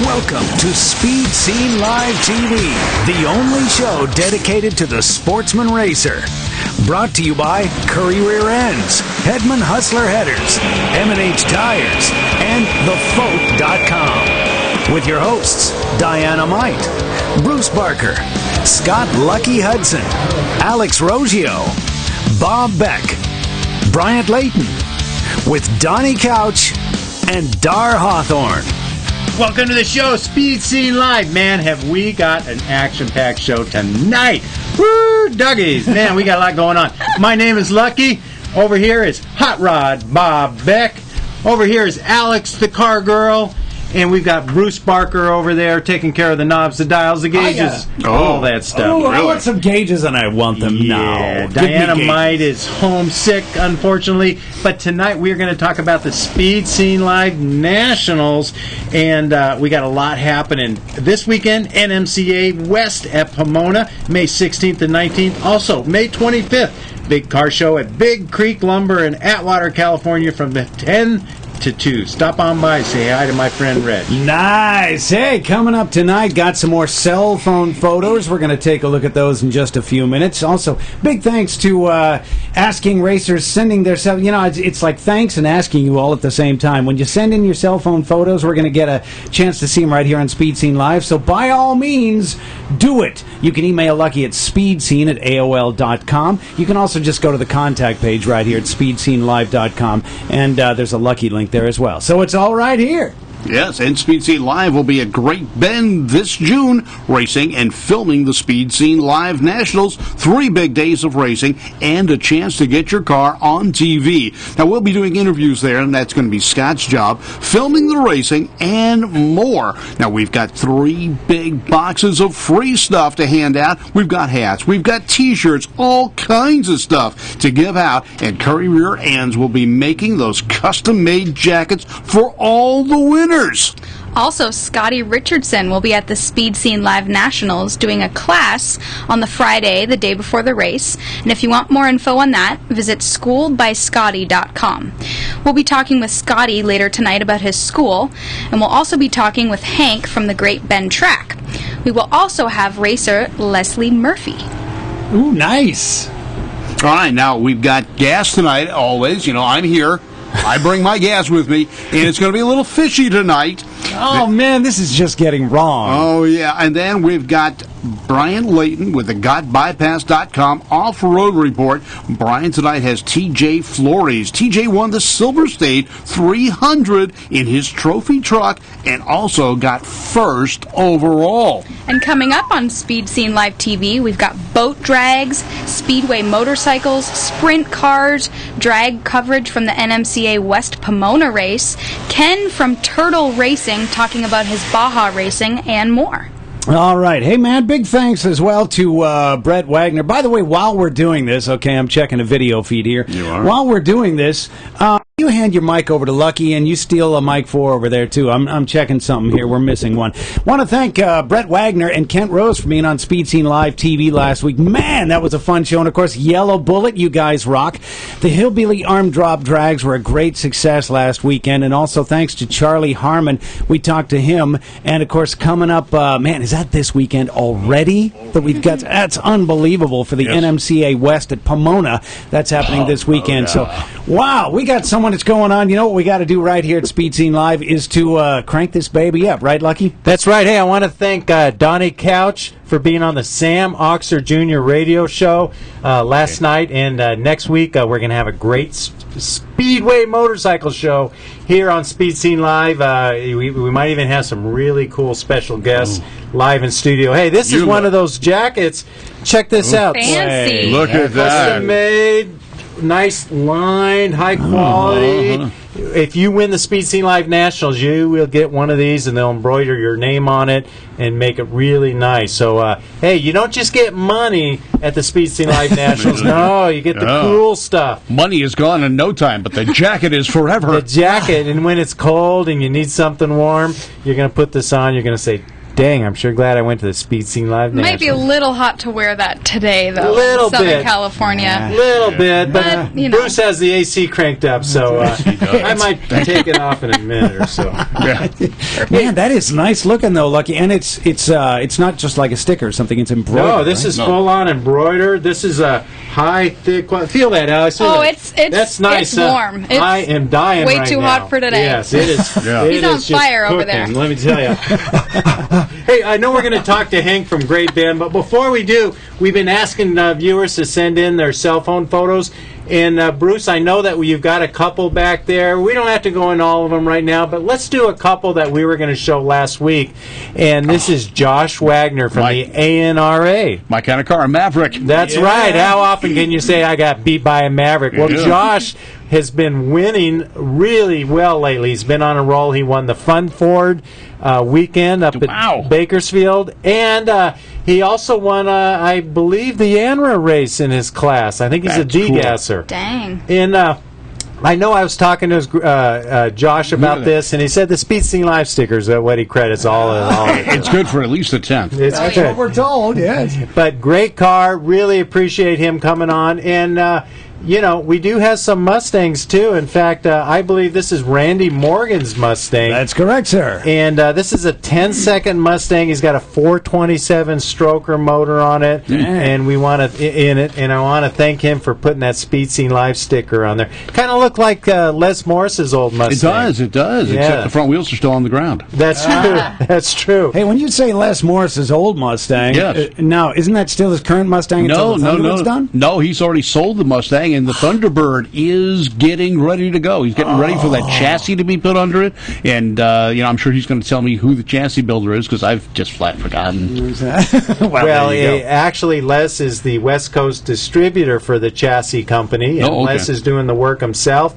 Welcome to Speed Scene Live TV, the only show dedicated to the sportsman racer. Brought to you by Curry Rear Ends, Hedman Hustler Headers, M&H Tires, and TheFote.com. With your hosts, Diana Might, Bruce Barker, Scott Lucky Hudson, Alex Rogio, Bob Beck, Bryant Layton, with Donnie Couch and Dar Hawthorne. Welcome to the show, Speed Scene Live. Man, have we got an action-packed show tonight. Woo, Dougies. Man, we got a lot going on. My name is Lucky. Over here is Hot Rod Bob Beck. Over here is Alex, the car girl. And we've got Bruce Barker over there taking care of the knobs, the dials, the gauges, all that stuff. Oh, I want some gauges and I want them now. Diana Might is homesick, unfortunately. But tonight we're going to talk about the Speed Scene Live Nationals. And we got a lot happening this weekend. NMCA West at Pomona, May 16th and 19th. Also, May 25th, big car show at Big Creek Lumber in Atwater, California from the 10 to 2. Stop on by, say hi to my friend Reg. Nice. Hey, coming up tonight, got some more cell phone photos. We're going to take a look at those in just a few minutes. Also, big thanks to Asking Racers sending their cell. You know, it's like thanks and asking you all at the same time. When you send in your cell phone photos, we're going to get a chance to see them right here on Speed Scene Live. So by all means, do it. You can email Lucky at speedscene@AOL.com. You can also just go to the contact page right here at speedscenelive.com, and there's a Lucky link there as well. So it's all right here. Yes, and Speed Scene Live will be at Great Bend this June, racing and filming the Speed Scene Live Nationals. 3 big days of racing and a chance to get your car on TV. Now, we'll be doing interviews there, and that's going to be Scott's job, filming the racing and more. Now, we've got 3 big boxes of free stuff to hand out. We've got hats, we've got T-shirts, all kinds of stuff to give out, and Curry Rear Ends will be making those custom-made jackets for all the winners. Also, Scotty Richardson will be at the Speed Scene Live Nationals doing a class on the Friday, the day before the race. And if you want more info on that, visit schooledbyscotty.com. We'll be talking with Scotty later tonight about his school, and we'll also be talking with Hank from the Great Bend track. We will also have racer Leslie Murphy. Ooh, nice. All right, now we've got gas tonight, always. You know, I'm here. I bring my gas with me, and it's going to be a little fishy tonight. Oh, man, this is just getting wrong. Oh, yeah, and then we've got Brian Layton with the GotBypass.com off-road report. Brian tonight has TJ Flores. TJ won the Silver State 300 in his trophy truck and also got first overall. And coming up on Speed Scene Live TV, we've got boat drags, speedway motorcycles, sprint cars, drag coverage from the NMCA West Pomona race, Ken from Turtle Racing talking about his Baja racing, and more. All right. Hey, man, big thanks as well to Brett Wagner. By the way, while we're doing this, okay, I'm checking a video feed here. You are? While we're doing this, you hand your mic over to Lucky, and you steal a mic 4 over there, too. I'm checking something here. We're missing one. Want to thank Brett Wagner and Kent Rose for being on Speed Scene Live TV last week. Man, that was a fun show. And, of course, Yellow Bullet, you guys rock. The Hillbilly Arm Drop Drags were a great success last weekend. And also thanks to Charlie Harmon. We talked to him. And, of course, coming up, man, is that this weekend already that we've got? That's unbelievable for the NMCA West at Pomona. That's happening this weekend. So, wow, we got someone that's going on. You know what we got to do right here at Speed Scene Live is to crank this baby up, right, Lucky? That's right. Hey, I want to thank Donnie Couch for being on the Sam Oxer Jr. radio show last night, and next week we're going to have a great Speedway motorcycle show here on Speed Scene Live. We might even have some really cool special guests live in studio. Hey, this is one of those jackets. Check this out. Fancy. Hey, look at that. Custom made, nice line, high quality. If you win the Speed Scene Live Nationals, you will get one of these, and they'll embroider your name on it and make it really nice. So, hey, you don't just get money at the Speed Scene Live Nationals. No, you get the cool stuff. Money is gone in no time, but the jacket is forever. The jacket, and when it's cold and you need something warm, you're going to put this on. You're going to say, Dang, I'm sure glad I went to the Speed Scene Live Might be a Nationals. little hot to wear that today, though. Little in Southern bit. California. Little bit, but But, you know. Bruce has the AC cranked up, so I might take it off in a minute or so. Yeah. Man, that is nice looking though, Lucky, and it's not just like a sticker or something. It's embroidered. No, this right? is full on embroidered. This is a high, thick. Feel that, Alex. Oh, Isn't it? it's That's nice. it's warm. It's I am dying way right too now. hot for today. Yes, it is. Yeah. it He's on is just fire over cooking, there. Let me tell you. Hey, I know we're going to talk to Hank from Great Bend, but before we do, we've been asking viewers to send in their cell phone photos. And Bruce, I know that you've got a couple back there. We don't have to go in all of them right now, but let's do a couple that we were going to show last week. And this is Josh Wagner from Right. the ANRA. My kind of car, a Maverick. That's right. How often can you say I got beat by a Maverick? Well, Yeah. Josh has been winning really well lately. He's been on a roll. He won the Fun Ford weekend up Wow. at Bakersfield, and he also won, I believe, the ANRA race in his class. I think he's That's a cool. degasser. Dang. And I know I was talking to his, Josh about Yeah. this, and he said the Speed Scene Live stickers are what he credits all of it. It's good for at least a 10th. It's That's good. what we're told. Yes. But great car. Really appreciate him coming on. And, we do have some Mustangs, too. In fact, I believe this is Randy Morgan's Mustang. That's correct, sir. And this is a 10-second Mustang. He's got a 427 stroker motor on it, and we want to in it. And I want to thank him for putting that Speed Scene Live sticker on there. Kind of look like Les Morris's old Mustang. It does. Yeah. Except the front wheels are still on the ground. That's true. That's true. Hey, when you say Les Morris's old Mustang, Yes. now isn't that still his current Mustang until the Thunderbird's done? No, he's already sold the Mustang, and the Thunderbird is getting ready to go. He's getting ready for that chassis to be put under it, and I'm sure he's going to tell me who the chassis builder is because I've just flat forgotten. Well, there you go. actually, Les is the West Coast distributor for the chassis company, and Oh, okay. Les is doing the work himself.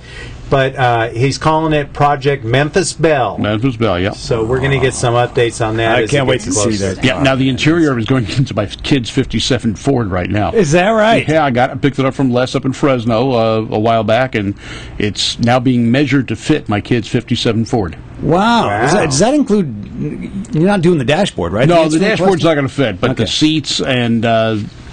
But he's calling it Project Memphis Belle. Memphis Belle, yeah. So we're going to get some updates on that. I as can't it wait gets to see closer. that. Yeah, now the interior is going into my kid's 57 Ford right now. Is that right? Yeah, I picked it up from Les up in Fresno a while back, and it's now being measured to fit my kid's 57 Ford. Wow. Does that include? You're not doing the dashboard, right? No, It's the from dashboard's West- not going to fit, but Okay. the seats and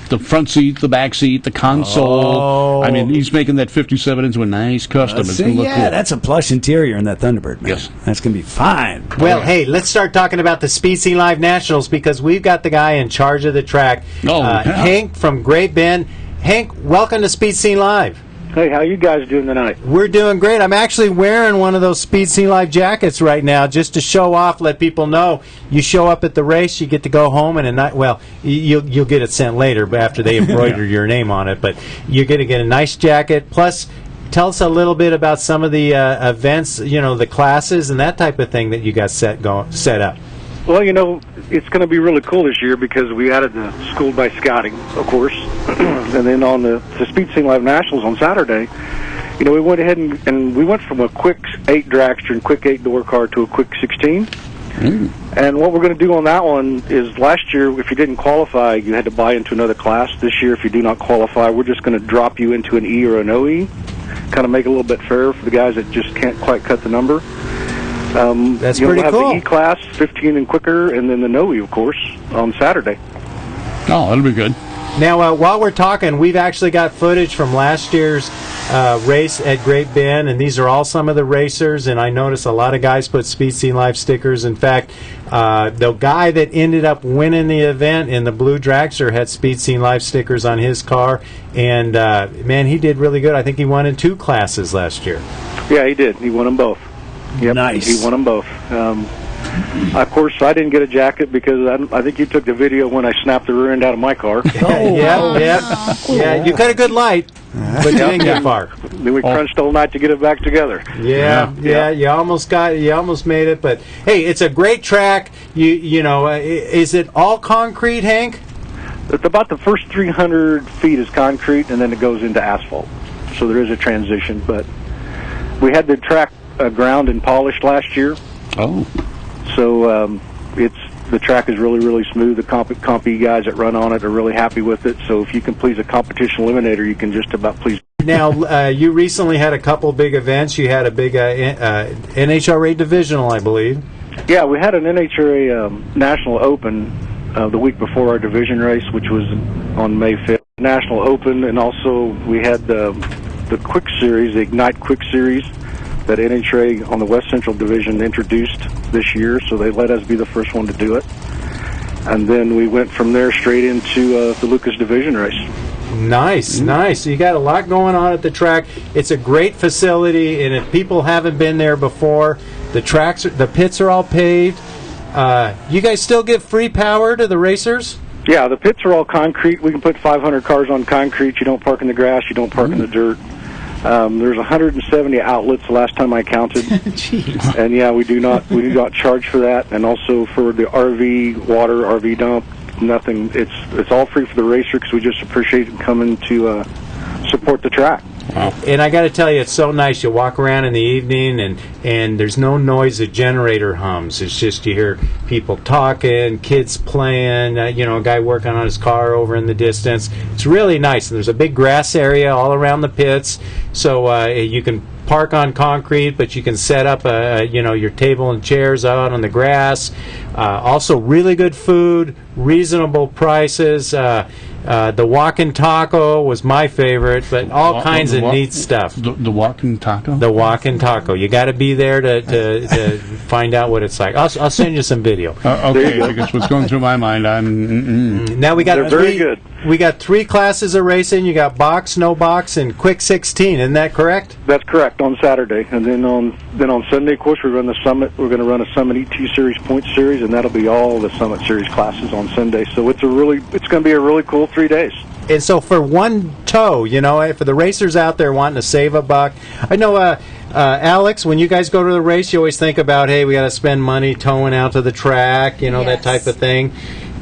the front seat, the back seat, the console. Oh. I mean, he's making that 57 into a nice custom. It's See, going to look yeah, cool. that's a plush interior in that Thunderbird, man. Yes. That's going to be fine. Well, hey, let's start talking about the Speed Scene Live Nationals because we've got the guy in charge of the track, Oh, yeah. Hank from Great Bend. Hank, welcome to Speed Scene Live. Hey, how you guys doing tonight? We're doing great. I'm actually wearing one of those Speed Scene Live jackets right now just to show off, let people know you show up at the race, you get to go home and you'll get it sent later but after they embroider your name on it, but you're going to get a nice jacket. Plus, tell us a little bit about some of the events, the classes and that type of thing that you got set up. Well, it's going to be really cool this year because we added the Schooled by Scouting, of course, and then on the Speed Scene Live Nationals on Saturday, we went ahead and we went from a quick 8 dragster and quick 8-door car to a quick 16. And what we're going to do on that one is last year, if you didn't qualify, you had to buy into another class. This year, if you do not qualify, we're just going to drop you into an E or an OE, kind of make it a little bit fairer for the guys that just can't quite cut the number. That's You'll pretty have cool. the E-Class, 15 and quicker, and then the NOE, of course, on Saturday. Oh, that'll be good. Now, while we're talking, we've actually got footage from last year's race at Great Bend, and these are all some of the racers, and I noticed a lot of guys put Speed Scene Live stickers. In fact, the guy that ended up winning the event in the blue dragster had Speed Scene Live stickers on his car, and man, he did really good. I think he won in 2 classes last year. Yeah, he did. He won them both. Yep, Nice. He won them both. Of course, I didn't get a jacket because I think you took the video when I snapped the rear end out of my car. Yeah, you got a good light, but you didn't get far. Then we crunched all night to get it back together. Yeah, you almost made it, but hey, it's a great track. Is it all concrete, Hank? It's about the first 300 feet is concrete, and then it goes into asphalt. So there is a transition, but we had the track ground and polished last year. Oh. So the track is really, really smooth. The compy guys that run on it are really happy with it. So if you can please a competition eliminator, you can just about please. Now, you recently had a couple big events. You had a big NHRA divisional, I believe. Yeah, we had an NHRA National Open the week before our division race, which was on May 5th. National Open, and also we had the Quick Series, the Ignite Quick Series, that NHRA on the West Central Division introduced this year, so they let us be the first one to do it. And then we went from there straight into the Lucas Division race. Nice, nice. You got a lot going on at the track. It's a great facility, and if people haven't been there before, the pits are all paved. You guys still give free power to the racers? Yeah, the pits are all concrete. We can put 500 cars on concrete. You don't park in the grass. You don't park in the dirt. There's 170 outlets the last time I counted. Jeez. And yeah, we do not charge for that. And also for the RV water, RV dump, nothing. It's all free for the racer because we just appreciate them coming to support the track. Wow. And I got to tell you, it's so nice. You walk around in the evening, and there's no noise. The generator hums. It's just you hear people talking, kids playing. A guy working on his car over in the distance. It's really nice. And there's a big grass area all around the pits, so you can park on concrete, but you can set up your table and chairs out on the grass. Also, really good food, reasonable prices. The walking taco was my favorite, but all kinds of neat stuff. The walking taco? The walking taco. You got to be there to find out what it's like. I'll send you some video. Okay, because what's going through my mind, Now we got They're very good. We got 3 classes of racing. You got box, no box, and quick 16. Isn't that correct? That's correct, on Saturday. And then on Sunday, of course, we run the Summit. We're going to run a Summit ET Series Point Series, and that'll be all the Summit Series classes on Sunday. So it's going to be a really cool 3 days. And so for one tow, for the racers out there wanting to save a buck, I know, Alex, when you guys go to the race, you always think about, hey, we got to spend money towing out to the track, that type of thing.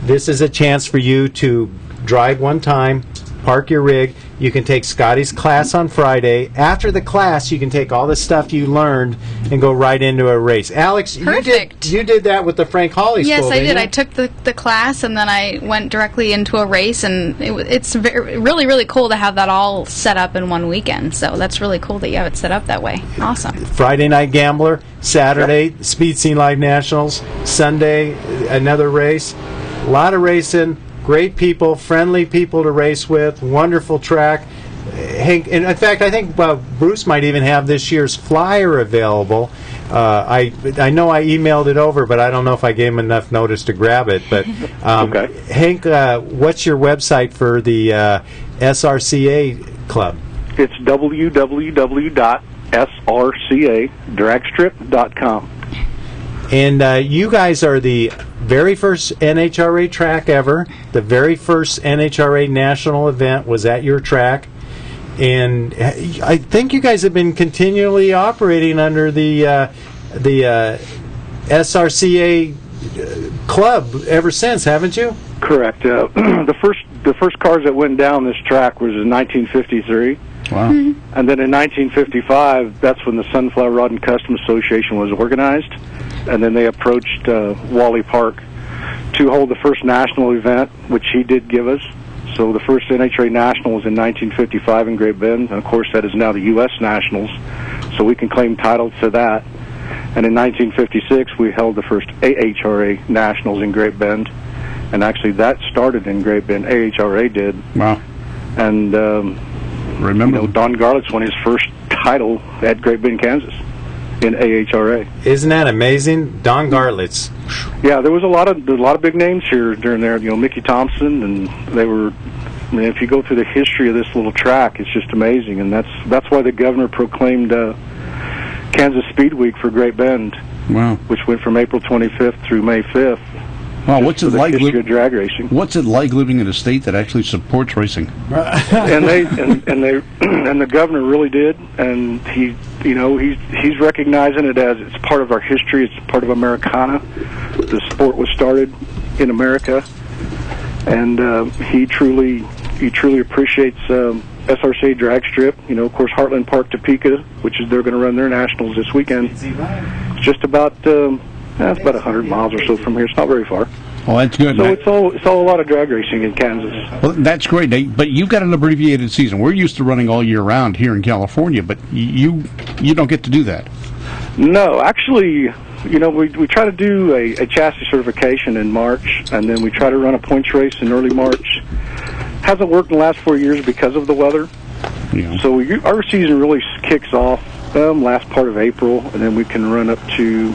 This is a chance for you to drive one time, park your rig. You can take Scotty's class on Friday. After the class, you can take all the stuff you learned and go right into a race. Alex, Perfect. you did that with the Frank Hawley School, Yes, I did. you? I took the class, and then I went directly into a race, and it's really, really cool to have that all set up in one weekend. So that's really cool that you have it set up that way. Awesome. Friday Night Gambler, Saturday, Speed Scene Live Nationals, Sunday, another race. A lot of racing. Great people, friendly people to race with, wonderful track. Hank, and in fact, I think Bruce might even have this year's flyer available. I know I emailed it over, but I don't know if I gave him enough notice to grab it. But Okay. Hank, what's your website for the SRCA club? It's www.srcadragstrip.com. And you guys are the very first NHRA track ever. The very first NHRA national event was at your track. And I think you guys have been continually operating under the SRCA club ever since, haven't you? Correct. The first cars that went down this track was in 1953. Wow. And then in 1955, that's when the Sunflower Rod and Custom Association was organized. And then they approached Wally Park to hold the first national event, which he did give us. So the first NHRA National was in 1955 in Great Bend. And of course, that is now the U.S. Nationals. So we can claim title to that. And in 1956, we held the first AHRA Nationals in Great Bend. And actually, that started in Great Bend. AHRA did. Wow. And Remember, Don Garlitz won his first title at Great Bend, Kansas, in AHRA. Isn't that amazing? Don Garlitz. Yeah, there was a lot of big names here during there. Mickey Thompson, and they were. I mean, if you go through the history of this little track, it's just amazing, and that's why the governor proclaimed Kansas Speed Week for Great Bend, wow. which went from April 25th through May 5th. Wow, what's it like? History of drag racing. What's it like living in a state that actually supports racing? and the governor really did, and he's recognizing it as it's part of our history. It's part of Americana. The sport was started in America, and he truly appreciates SRCA Drag Strip. Of course, Heartland Park, Topeka, which is they're going to run their nationals this weekend. It's just about. It's about 100 miles or so from here. It's not very far. Well, that's good. So it's all a lot of drag racing in Kansas. Well, that's great. But you've got an abbreviated season. We're used to running all year round here in California, but you don't get to do that. No, actually, we try to do a chassis certification in March, and then we try to run a points race in early March. Hasn't worked in the last 4 years because of the weather. Yeah. So our season really kicks off last part of April, and then we can run up to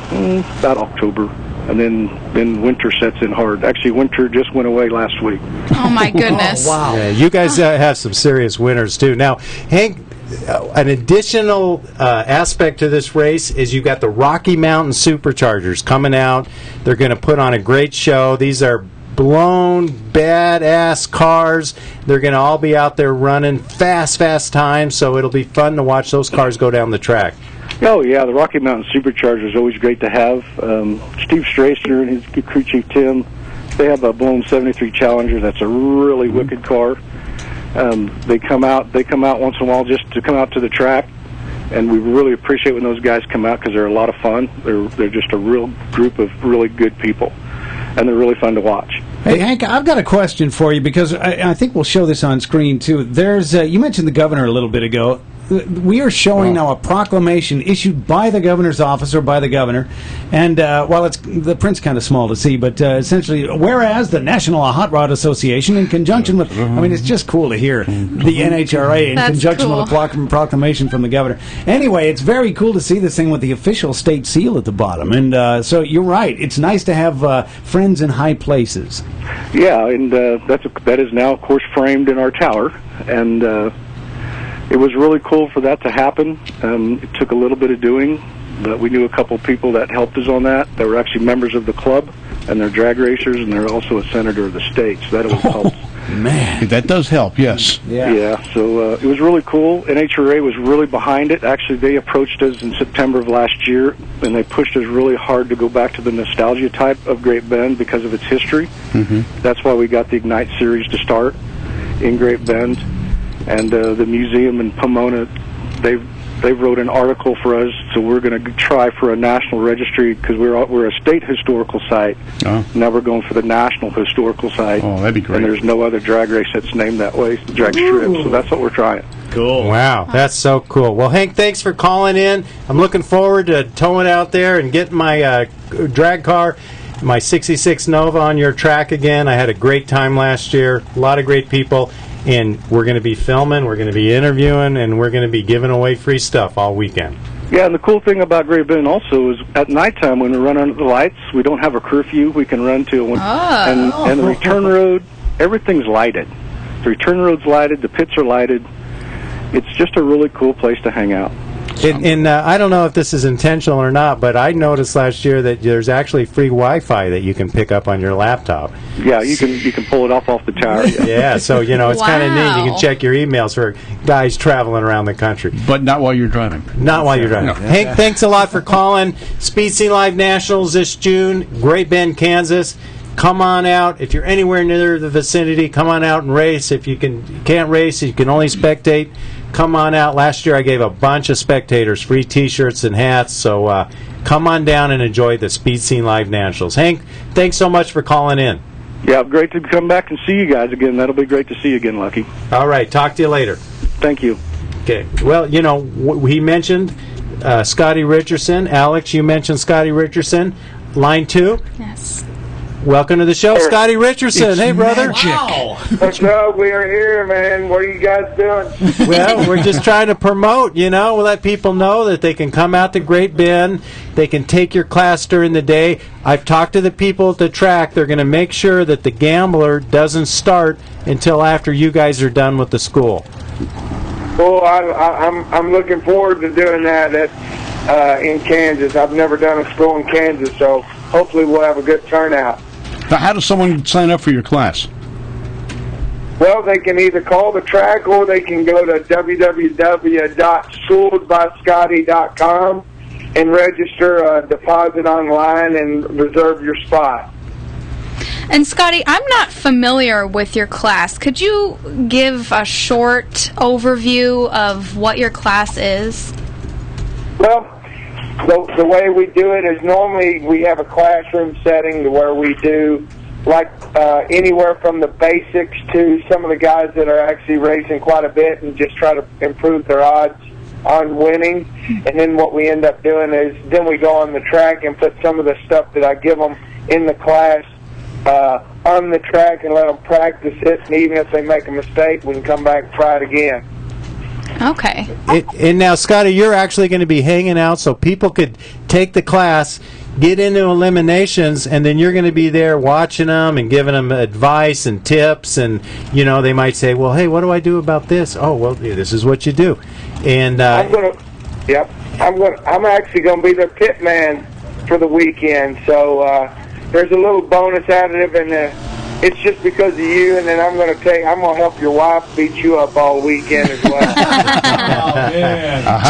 about October. And then winter sets in hard. Actually, winter just went away last week. Oh, my goodness. Oh, wow. Yeah, you guys have some serious winners, too. Now, Hank, an additional aspect to this race is you've got the Rocky Mountain Superchargers coming out. They're going to put on a great show. These are blown, badass cars. They're going to all be out there running fast times, so it'll be fun to watch those cars go down the track. Oh, yeah, the Rocky Mountain Supercharger is always great to have. Steve Strasner and his crew chief, Tim, they have a blown 73 Challenger. That's a really wicked car. They come out once in a while just to come out to the track, and we really appreciate when those guys come out because they're a lot of fun. They're just a real group of really good people, and they're really fun to watch. Hey, Hank, I've got a question for you because I think we'll show this on screen, too. There's you mentioned the governor a little bit ago. We are showing now a proclamation issued by the governor's office or by the governor, and while the print's kind of small to see, but essentially, whereas the National Hot Rod Association, in conjunction with, it's just cool to hear the NHRA in conjunction with a proclamation from the governor. Anyway, it's very cool to see this thing with the official state seal at the bottom, and so you're right. It's nice to have friends in high places. Yeah, and that is now, of course, framed in our tower, and it was really cool for that to happen. It took a little bit of doing, but we knew a couple people that helped us on that. They were actually members of the club, and they're drag racers, and they're also a senator of the state, so that was helpful. Man. That does help, yes. Yeah, so it was really cool. NHRA was really behind it. Actually, they approached us in September of last year, and they pushed us really hard to go back to the nostalgia type of Great Bend because of its history. Mm-hmm. That's why we got the Ignite series to start in Great Bend. And the museum in Pomona, they wrote an article for us, so we're going to try for a national registry because we're a state historical site. Oh. Now we're going for the national historical site. Oh, that'd be great. And there's no other drag race that's named that way, drag strip, so that's what we're trying. Cool. Wow, that's so cool. Well, Hank, thanks for calling in. I'm looking forward to towing out there and getting my drag car, my 66 Nova on your track again. I had a great time last year, a lot of great people. And we're going to be filming, we're going to be interviewing, and we're going to be giving away free stuff all weekend. Yeah, and the cool thing about Great Bend also is at nighttime when we run under the lights, we don't have a curfew. We can run to and the return road, everything's lighted. The return road's lighted, the pits are lighted. It's just a really cool place to hang out. And I don't know if this is intentional or not, but I noticed last year that there's actually free Wi-Fi that you can pick up on your laptop. Yeah, you can pull it off the tower. Yeah, so it's kind of neat. You can check your emails for guys traveling around the country, but not while you're driving. Not while you're driving. No. Hank, thanks a lot for calling. Speed Scene Live Nationals this June, Great Bend, Kansas. Come on out. If you're anywhere near the vicinity, come on out and race. If you can't race, you can only spectate. Come on out. Last year I gave a bunch of spectators free T-shirts and hats, so come on down and enjoy the Speed Scene Live Nationals. Hank, thanks so much for calling in. Yeah, great to come back and see you guys again. That'll be great to see you again, Lucky. All right, talk to you later. Thank you. Okay, well, he mentioned Scotty Richardson. Alex, you mentioned Scotty Richardson. Line 2? Yes. Welcome to the show, Scotty Richardson. Hey, brother. Wow. What's up? We are here, man. What are you guys doing? Well, we're just trying to promote, we'll let people know that they can come out to Great Bend. They can take your class during the day. I've talked to the people at the track. They're going to make sure that the Gambler doesn't start until after you guys are done with the school. Well, I'm looking forward to doing that in Kansas. I've never done a school in Kansas, so hopefully we'll have a good turnout. Now, how does someone sign up for your class? Well, they can either call the track or they can go to www.schooledbyscotty.com and register a deposit online and reserve your spot. And Scotty, I'm not familiar with your class. Could you give a short overview of what your class is? Well, the way we do it is normally we have a classroom setting to where we do anywhere from the basics to some of the guys that are actually racing quite a bit and just try to improve their odds. on winning. And then what we end up doing is then we go on the track and put some of the stuff that I give them in the class on the track and let them practice it. And even if they make a mistake, we can come back and try it again. Okay. And now, Scotty, you're actually going to be hanging out so people could take the class, get into eliminations, and then you're going to be there watching them and giving them advice and tips. And, you know, they might say, well, hey, what do I do about this? Oh, well, this is what you do. And I'm actually going to be their pit man for the weekend. So there's a little bonus additive in there. It's just because of you, and then I'm going to help your wife beat you up all weekend as well.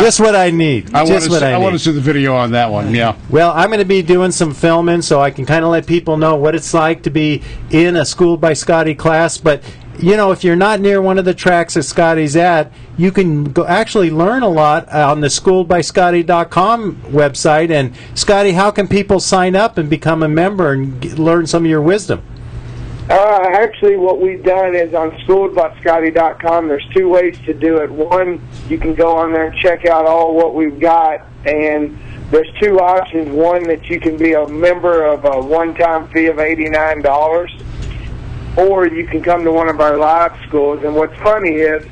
Just what I need. I want to see the video on that one, yeah. Well, I'm going to be doing some filming so I can kind of let people know what it's like to be in a Schooled by Scotty class. But, you know, if you're not near one of the tracks that Scotty's at, you can actually learn a lot on the schooledbyscotty.com website. And, Scotty, how can people sign up and become a member and learn some of your wisdom? Actually, what we've done is on schooledbyscotty.com, there's two ways to do it. One, you can go on there and check out all what we've got, and there's two options. One, that you can be a member of a one-time fee of $89, or you can come to one of our live schools. And what's funny is,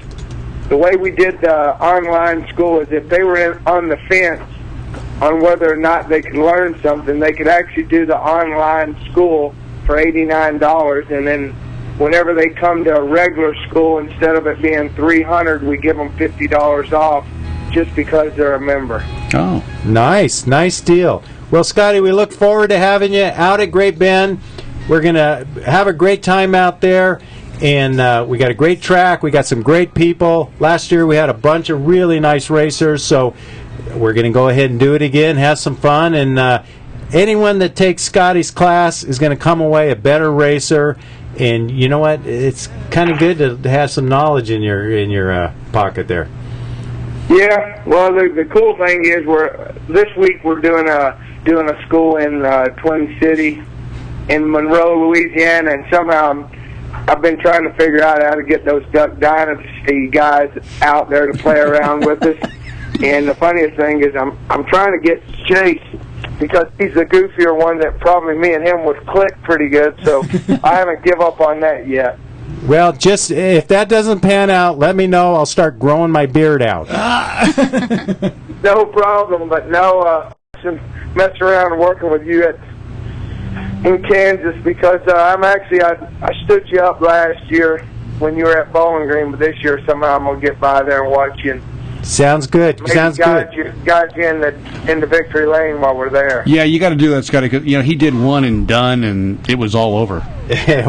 the way we did the online school is if they were on the fence on whether or not they could learn something, they could actually do the online school for $89, and then whenever they come to a regular school, instead of it being $300, we give them $50 off just because they're a member. Oh, nice deal. Well, Scotty, we look forward to having you out at Great Bend. We're gonna have a great time out there, and we got a great track. We got some great people. Last year we had a bunch of really nice racers, so we're gonna go ahead and do it again, have some fun, and anyone that takes Scotty's class is going to come away a better racer, and you know what? It's kind of good to have some knowledge in your pocket there. Yeah, well, the cool thing is this week we're doing a school in Twin City, in Monroe, Louisiana, and somehow I've been trying to figure out how to get those Duck Dynasty guys out there to play around with us. And the funniest thing is I'm trying to get Chase, because he's the goofier one that probably me and him would click pretty good, so I haven't give up on that yet. Well, just if that doesn't pan out, let me know. I'll start growing my beard out. No problem, but no, messing around and working with you in Kansas, because I stood you up last year when you were at Bowling Green, but this year somehow I'm going to get by there and watch you. Sounds good. Maybe Sounds good. Guide you in the victory lane while we're there. Yeah, you got to do that, Scotty, because he did one and done, and it was all over. I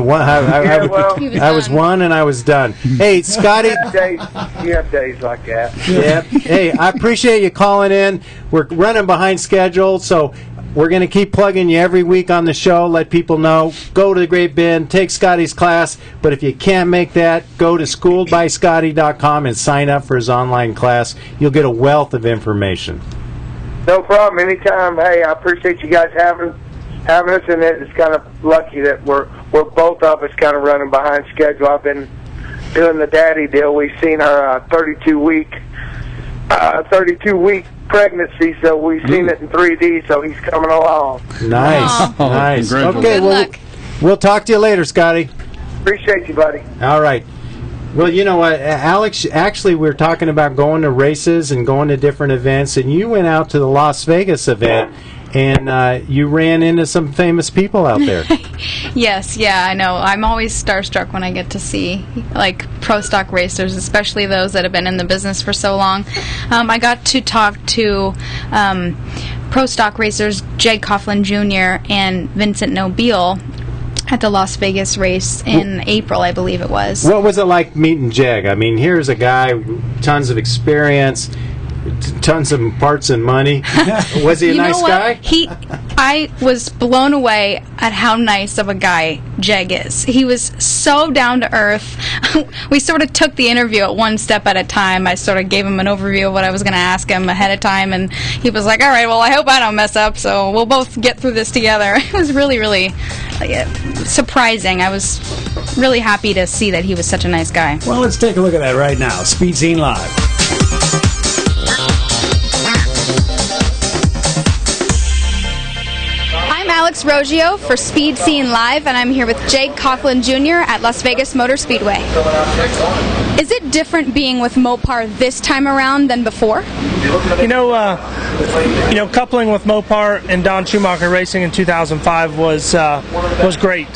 was one and I was done. Hey, Scotty. You have days like that. Yeah. Hey, I appreciate you calling in. We're running behind schedule, so we're going to keep plugging you every week on the show, let people know. Go to the Great Bend, take Scotty's class, but if you can't make that, go to schooledbyscotty.com and sign up for his online class. You'll get a wealth of information. No problem. Anytime. Hey, I appreciate you guys having us, and it's kind of lucky that we're both of us kind of running behind schedule. I've been doing the daddy deal. We've seen our 32-week pregnancy, so we've seen it in 3D, so he's coming along. Nice. Nice. Okay, we'll talk to you later, Scotty. Appreciate you, buddy. All right. Well, you know what, Alex, actually we were talking about going to races and going to different events, and you went out to the Las Vegas event, and you ran into some famous people out there. Yes, yeah, I know. I'm always starstruck when I get to see, like, pro stock racers, especially those that have been in the business for so long. I got to talk to pro stock racers Jeg Coughlin Jr. and Vincent Nobile at the Las Vegas race in April, I believe it was. What was it like meeting Jeg? I mean, here's a guy, tons of experience, tons of parts and money. Was he a nice guy? I was blown away at how nice of a guy Jeg is. He was so down to earth. We sort of took the interview at one step at a time. I sort of gave him an overview of what I was going to ask him ahead of time, and he was like, all right, well, I hope I don't mess up, so we'll both get through this together. It was really, really surprising. I was really happy to see that he was such a nice guy. Well, let's take a look at that right now. Speed Scene Live. Alex Roggio for Speed Scene Live, and I'm here with Jake Coughlin Jr. at Las Vegas Motor Speedway. Is it different being with Mopar this time around than before? Coupling with Mopar and Don Schumacher Racing in 2005 was great.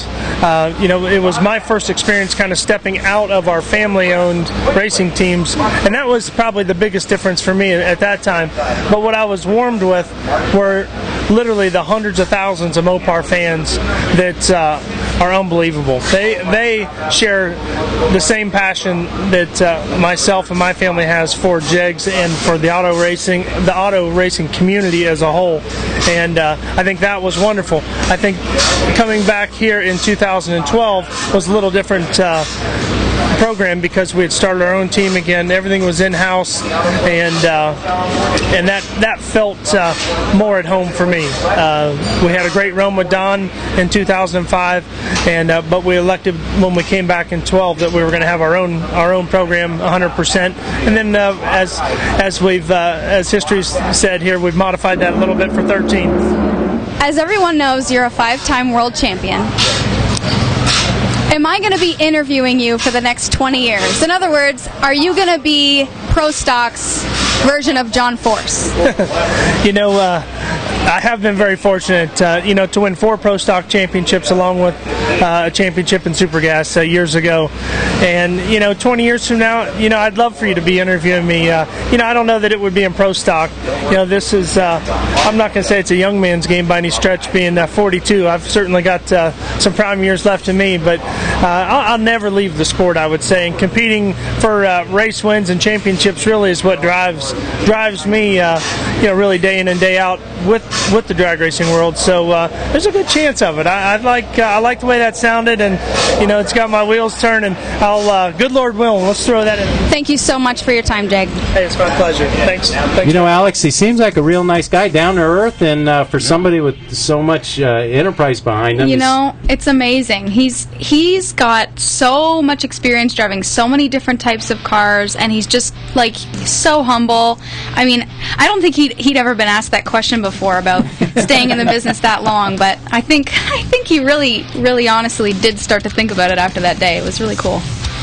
It was my first experience kind of stepping out of our family-owned racing teams, and that was probably the biggest difference for me at that time. But what I was warmed with were literally the hundreds of thousands of Mopar fans that are unbelievable. They share the same passion that myself and my family has for JEGS and for the auto racing community as a whole. And I think that was wonderful. I think coming back here in 2012 was a little different program because we had started our own team again. Everything was in-house, and that felt more at home for me. We had a great run with Don in 2005, but we elected when we came back in 12 that we were going to have our own program 100%. And then as history said here, we've modified that a little bit for 13. As everyone knows, you're a 5-time world champion. Am I going to be interviewing you for the next 20 years? In other words, are you going to be Pro Stock's version of John Force? I have been very fortunate, to win 4 Pro Stock championships along with a championship in Supergas years ago. And, 20 years from now, I'd love for you to be interviewing me. I don't know that it would be in Pro Stock. This is, I'm not going to say it's a young man's game by any stretch, being 42. I've certainly got some prime years left in me, but I'll never leave the sport, I would say. And competing for race wins and championships really is what drives me, really day in and day out with the drag racing world. So there's a good chance of it. I like the way that sounded, and it's got my wheels turning. I'll good Lord willing, let's throw that in. Thank you so much for your time, Jake. Hey, it's my pleasure. Thanks. Alex, he seems like a real nice guy, down to earth, and for somebody with so much enterprise behind him. It's amazing. He's got so much experience driving so many different types of cars, and he's just so humble. I mean, I don't think he'd ever been asked that question before about staying in the business that long, but I think he really honestly did start to think about it after that day. It was really cool.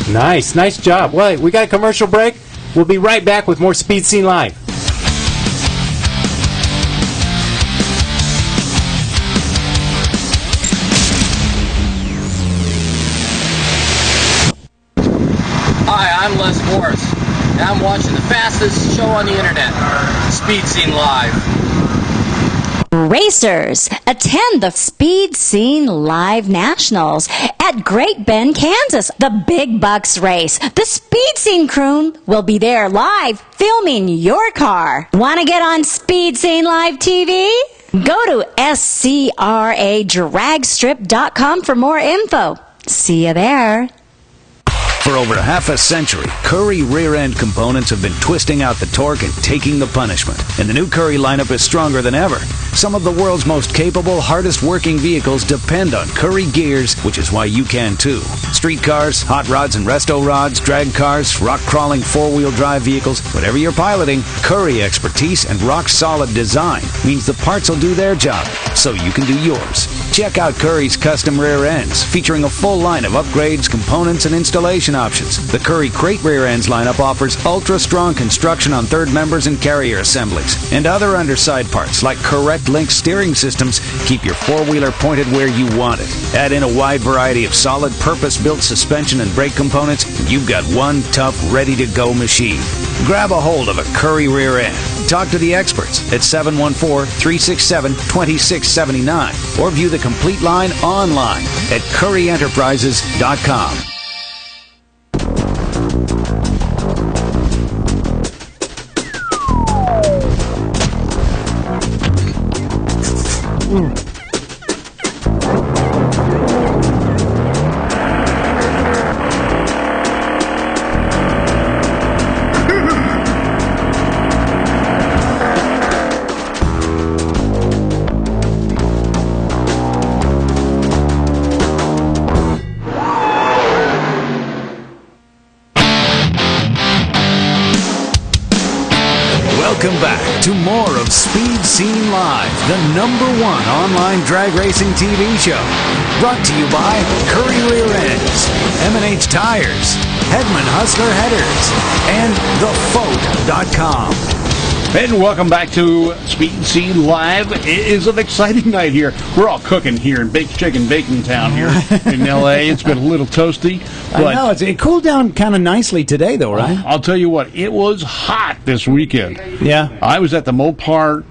Nice job. Well, we got a commercial break. We'll be right back with more Speed Scene Live. Hi, I'm Les Morris, and I'm watching the fastest show on the internet, Speed Scene Live. Racers, attend the Speed Scene Live Nationals at Great Bend, Kansas, the Big Bucks race. The Speed Scene crew will be there live filming your car. Want to get on Speed Scene Live TV? Go to scradragstrip.com for more info. See you there. For over half a century, Currie rear-end components have been twisting out the torque and taking the punishment. And the new Currie lineup is stronger than ever. Some of the world's most capable, hardest-working vehicles depend on Currie gears, which is why you can too. Street cars, hot rods and resto rods, drag cars, rock-crawling four-wheel drive vehicles, whatever you're piloting, Currie expertise and rock-solid design means the parts will do their job, so you can do yours. Check out Currie's custom rear ends, featuring a full line of upgrades, components, and installation options. The Currie Crate rear ends lineup offers ultra-strong construction on third members and carrier assemblies. And other underside parts, like correct link steering systems, keep your four-wheeler pointed where you want it. Add in a wide variety of solid, purpose-built suspension and brake components, and you've got one tough, ready-to-go machine. Grab a hold of a Currie rear end. Talk to the experts at 714-367-2679 or view the complete line online at CurrieEnterprises.com. Welcome back to more of Speed Scene Live, the #1 online drag racing TV show. Brought to you by Curry Rear Ends, M&H Tires, Hedman Hustler Headers, and TheFote.com. And welcome back to Speed Scene Live. It is an exciting night here. We're all cooking here in Baked Chicken Bacon Town here in L.A. It's been a little toasty. But I know, it cooled down kind of nicely today, though, right? I'll tell you what, it was hot this weekend. Yeah. I was at the Mopar,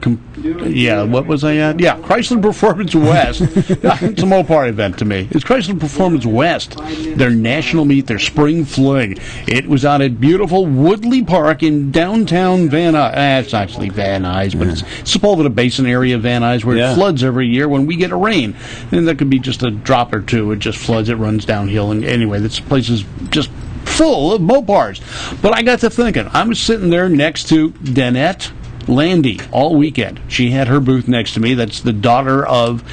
what was I at? Yeah, Chrysler Performance West. It's a Mopar event to me. It's Chrysler Performance West, their national meet, their spring fling. It was out at beautiful Woodley Park in downtown Van Nuys. It's actually Van Nuys, but it's Sepulveda Basin area of Van Nuys where it floods every year when we get a rain. And that could be just a drop or two. It just floods, it runs downhill. And anyway, this place is just full of Mopars. But I got to thinking, I was sitting there next to Danette Landy all weekend. She had her booth next to me. That's the daughter of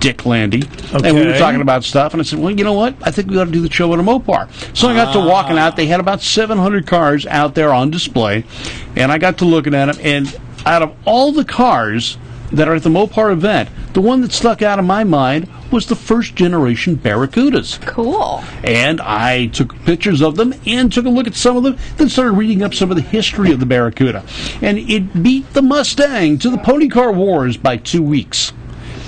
Dick Landy. Okay. And we were talking about stuff, and I said, well, you know what? I think we ought to do the show at a Mopar. So I got to walking out. They had about 700 cars out there on display, and I got to looking at them, and out of all the cars that are at the Mopar event, the one that stuck out of my mind was the first generation Barracudas. Cool. And I took pictures of them and took a look at some of them, then started reading up some of the history of the Barracuda. And it beat the Mustang to the Pony Car Wars by 2 weeks.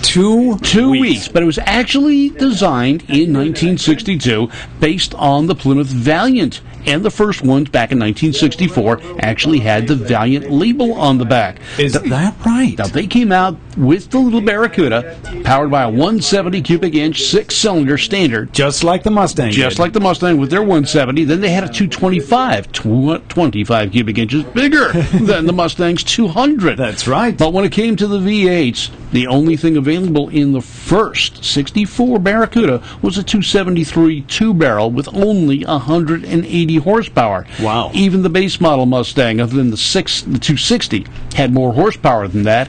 Two weeks. But it was actually designed in 1962 based on the Plymouth Valiant. And the first ones back in 1964 actually had the Valiant label on the back. Is that right? Now, they came out with the little Barracuda, powered by a 170 cubic inch 6-cylinder standard. Just like the Mustang. Just like the Mustang with their 170. Then they had a 225, 25 cubic inches bigger than the Mustang's 200. That's right. But when it came to the V8s, the only thing available in the first 64 Barracuda was a 273 two-barrel with only 180 horsepower. Wow. Even the base model Mustang, other than the 260, had more horsepower than that,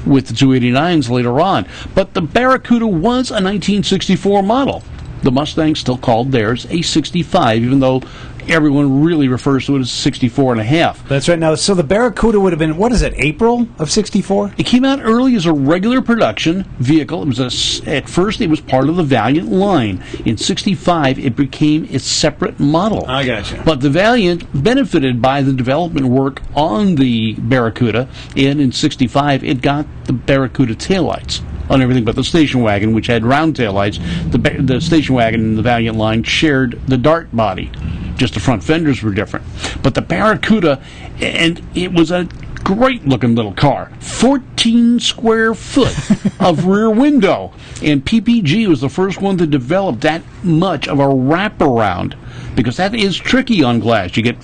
with the 289s later on. But the Barracuda was a 1964 model. The Mustang still called theirs a 65, even though everyone really refers to it as 64 and a half. That's right. Now, so the Barracuda would have been, what is it, April of 64? It came out early as a regular production vehicle. It was at first, it was part of the Valiant line. In 65, it became its separate model. I gotcha. But the Valiant benefited by the development work on the Barracuda, and in 65, it got the Barracuda taillights on everything but the station wagon, which had round taillights. The station wagon and the Valiant line shared the Dart body. Just the front fenders were different. But the Barracuda, and it was a great-looking little car. 14 square foot of rear window. And PPG was the first one to develop that much of a wraparound, because that is tricky on glass. You get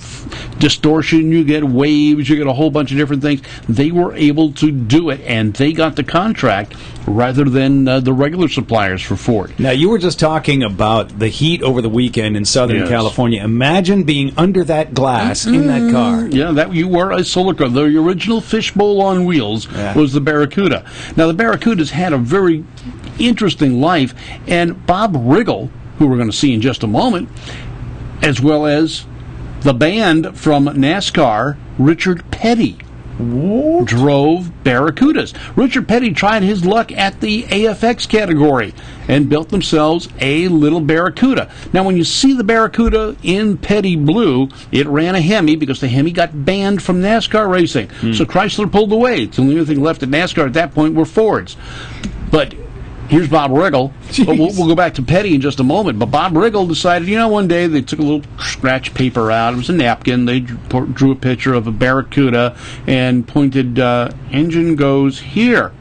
distortion, you get waves, you get a whole bunch of different things. They were able to do it, and they got the contract rather than the regular suppliers for Ford. Now, you were just talking about the heat over the weekend in Southern California. Imagine being under that glass in that car. Yeah, that you were a solar car. The original fishbowl on wheels was the Barracuda. Now, the Barracuda's had a very interesting life, and Bob Riggle, who we're going to see in just a moment, as well as the band from NASCAR, Richard Petty, drove Barracudas. Richard Petty tried his luck at the AFX category and built themselves a little Barracuda. Now, when you see the Barracuda in Petty blue, it ran a Hemi because the Hemi got banned from NASCAR racing. So Chrysler pulled away. The only thing left at NASCAR at that point were Fords. But here's Bob Riggle. But we'll go back to Petty in just a moment. But Bob Riggle decided, one day they took a little scratch paper out. It was a napkin. They drew a picture of a Barracuda and pointed, engine goes here.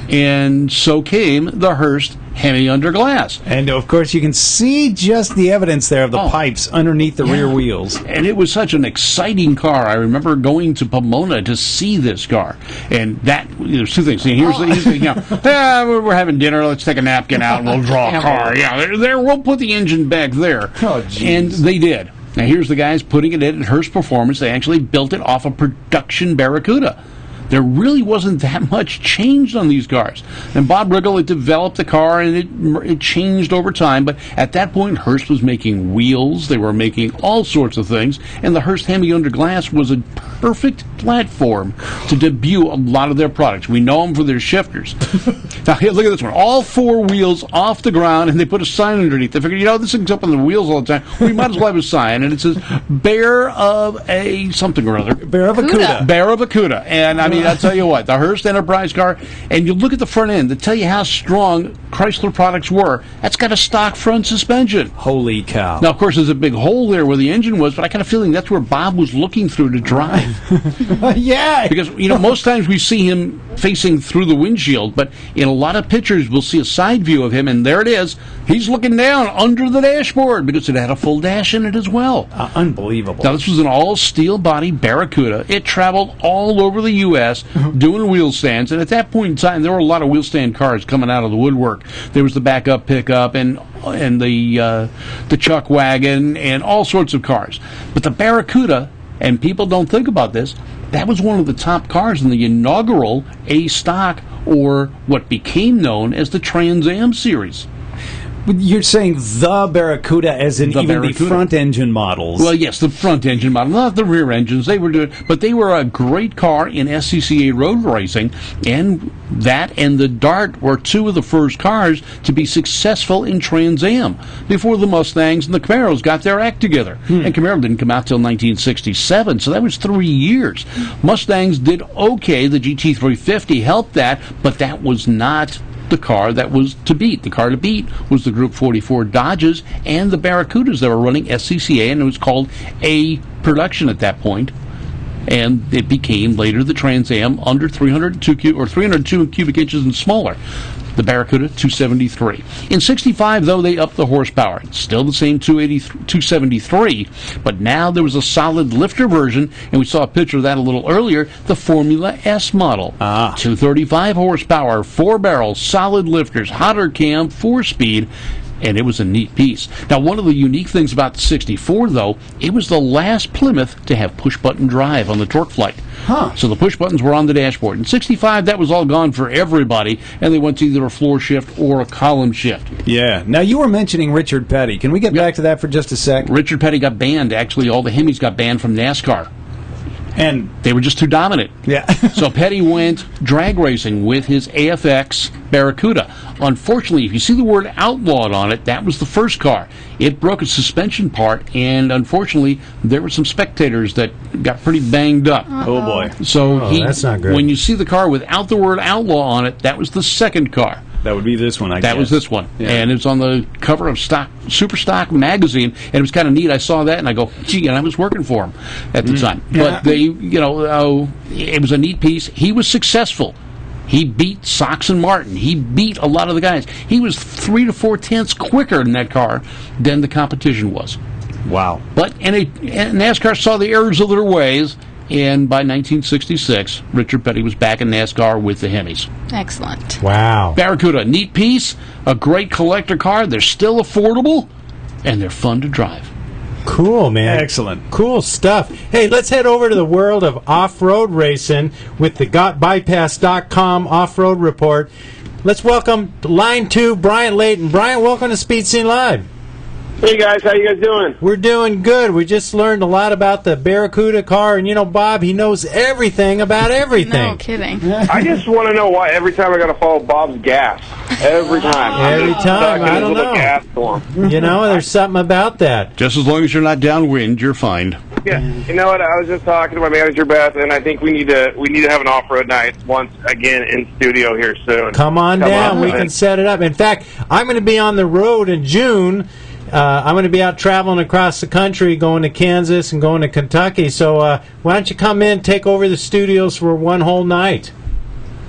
And so came the Hearst Hemi under glass. And, of course, you can see just the evidence there of the pipes underneath the rear wheels. And it was such an exciting car. I remember going to Pomona to see this car. And there's two things. Here's we're having dinner. Let's take a napkin out and we'll draw a car. Yeah, we'll put the engine back there. Oh, geez. And they did. Now, here's the guys putting it in at Hearst Performance. They actually built it off a production Barracuda. there really wasn't that much changed on these cars. And Bob Riggle had developed the car, and it changed over time. But at that point, Hurst was making wheels. They were making all sorts of things. And the Hurst Hemi Under Glass was a perfect platform to debut a lot of their products. We know them for their shifters. Now, here, look at this one. All 4 wheels off the ground, and they put a sign underneath. They figured, this thing's up on the wheels all the time. We might as well have a sign. And it says, Bear of a something or other. Bear of a Cuda. Bear of a Cuda. And, I mean, I'll tell you what, the Hurst Enterprise car, and you look at the front end to tell you how strong Chrysler products were, that's got a stock front suspension. Holy cow. Now, of course, there's a big hole there where the engine was, but I got a feeling that's where Bob was looking through to drive. Yeah. Because, most times we see him facing through the windshield, but in a lot of pictures we'll see a side view of him, and there it is. He's looking down under the dashboard because it had a full dash in it as well. Unbelievable. Now, this was an all-steel body Barracuda. It traveled all over the U.S. doing wheel stands, and at that point in time, there were a lot of wheel stand cars coming out of the woodwork. There was the backup pickup and the chuck wagon and all sorts of cars. But the Barracuda, and people don't think about this, that was one of the top cars in the inaugural A-Stock, or what became known as the Trans Am series. You're saying the Barracuda, as in the front engine models? Well, yes, the front engine model, not the rear engines. They were a great car in SCCA road racing, and that and the Dart were 2 of the first cars to be successful in Trans Am before the Mustangs and the Camaros got their act together. And Camaro didn't come out till 1967, so that was 3 years. Mustangs did okay. The GT350 helped that, but that was not the car that was to beat. The car to beat was the Group 44 Dodges and the Barracudas that were running SCCA, and it was called A production at that point. And it became later the Trans Am under 302 cubic inches and smaller. The Barracuda 273. In 65, though, they upped the horsepower. It's still the same 273, but now there was a solid lifter version, and we saw a picture of that a little earlier, the Formula S model. 235 horsepower, 4 barrels, solid lifters, hotter cam, 4-speed, and it was a neat piece. Now, one of the unique things about the 64, though, it was the last Plymouth to have push-button drive on the Torque Flight. So the push buttons were on the dashboard. In 65, that was all gone for everybody, and they went to either a floor shift or a column shift. Yeah. Now, you were mentioning Richard Petty. Can we get back to that for just a sec? Richard Petty got banned. Actually, all the Hemis got banned from NASCAR. And they were just too dominant. Yeah. So Petty went drag racing with his AFX Barracuda. Unfortunately, if you see the word outlawed on it, that was the first car. It broke a suspension part, and unfortunately, there were some spectators that got pretty banged up. Oh, boy. So that's not good. When you see the car without the word outlaw on it, that was the second car. That would be this one, I guess. That was this one. Yeah. And it's on the cover of Super Stock magazine, and it was kind of neat. I saw that, and I go, gee, and I was working for him at the time. Yeah. But they, it was a neat piece. He was successful. He beat Sox and Martin. He beat a lot of the guys. He was 3 to 4 tenths quicker in that car than the competition was. Wow. But and NASCAR saw the errors of their ways, and by 1966, Richard Petty was back in NASCAR with the Hemis. Excellent. Wow. Barracuda, neat piece, a great collector car. They're still affordable, and they're fun to drive. Cool, man. Excellent. Cool stuff. Hey, let's head over to the world of off-road racing with the GotBypass.com off-road report. Let's welcome Line 2, Bryant Layton. Bryant, welcome to Speed Scene Live. Hey guys, how you guys doing? We're doing good. We just learned a lot about the Barracuda car, and Bob, he knows everything about everything. No kidding. I just want to know why every time I got to follow Bob's gas. Every time. Every time. I don't know. Gas storm. There's something about that. Just as long as you're not downwind, you're fine. Yeah, you know what? I was just talking to my manager Beth, and I think we need to have an off-road night once again in studio here soon. Come on down. We can set it up. In fact, I'm going to be on the road in June. I'm going to be out traveling across the country, going to Kansas and going to Kentucky. So why don't you come in, take over the studios for one whole night?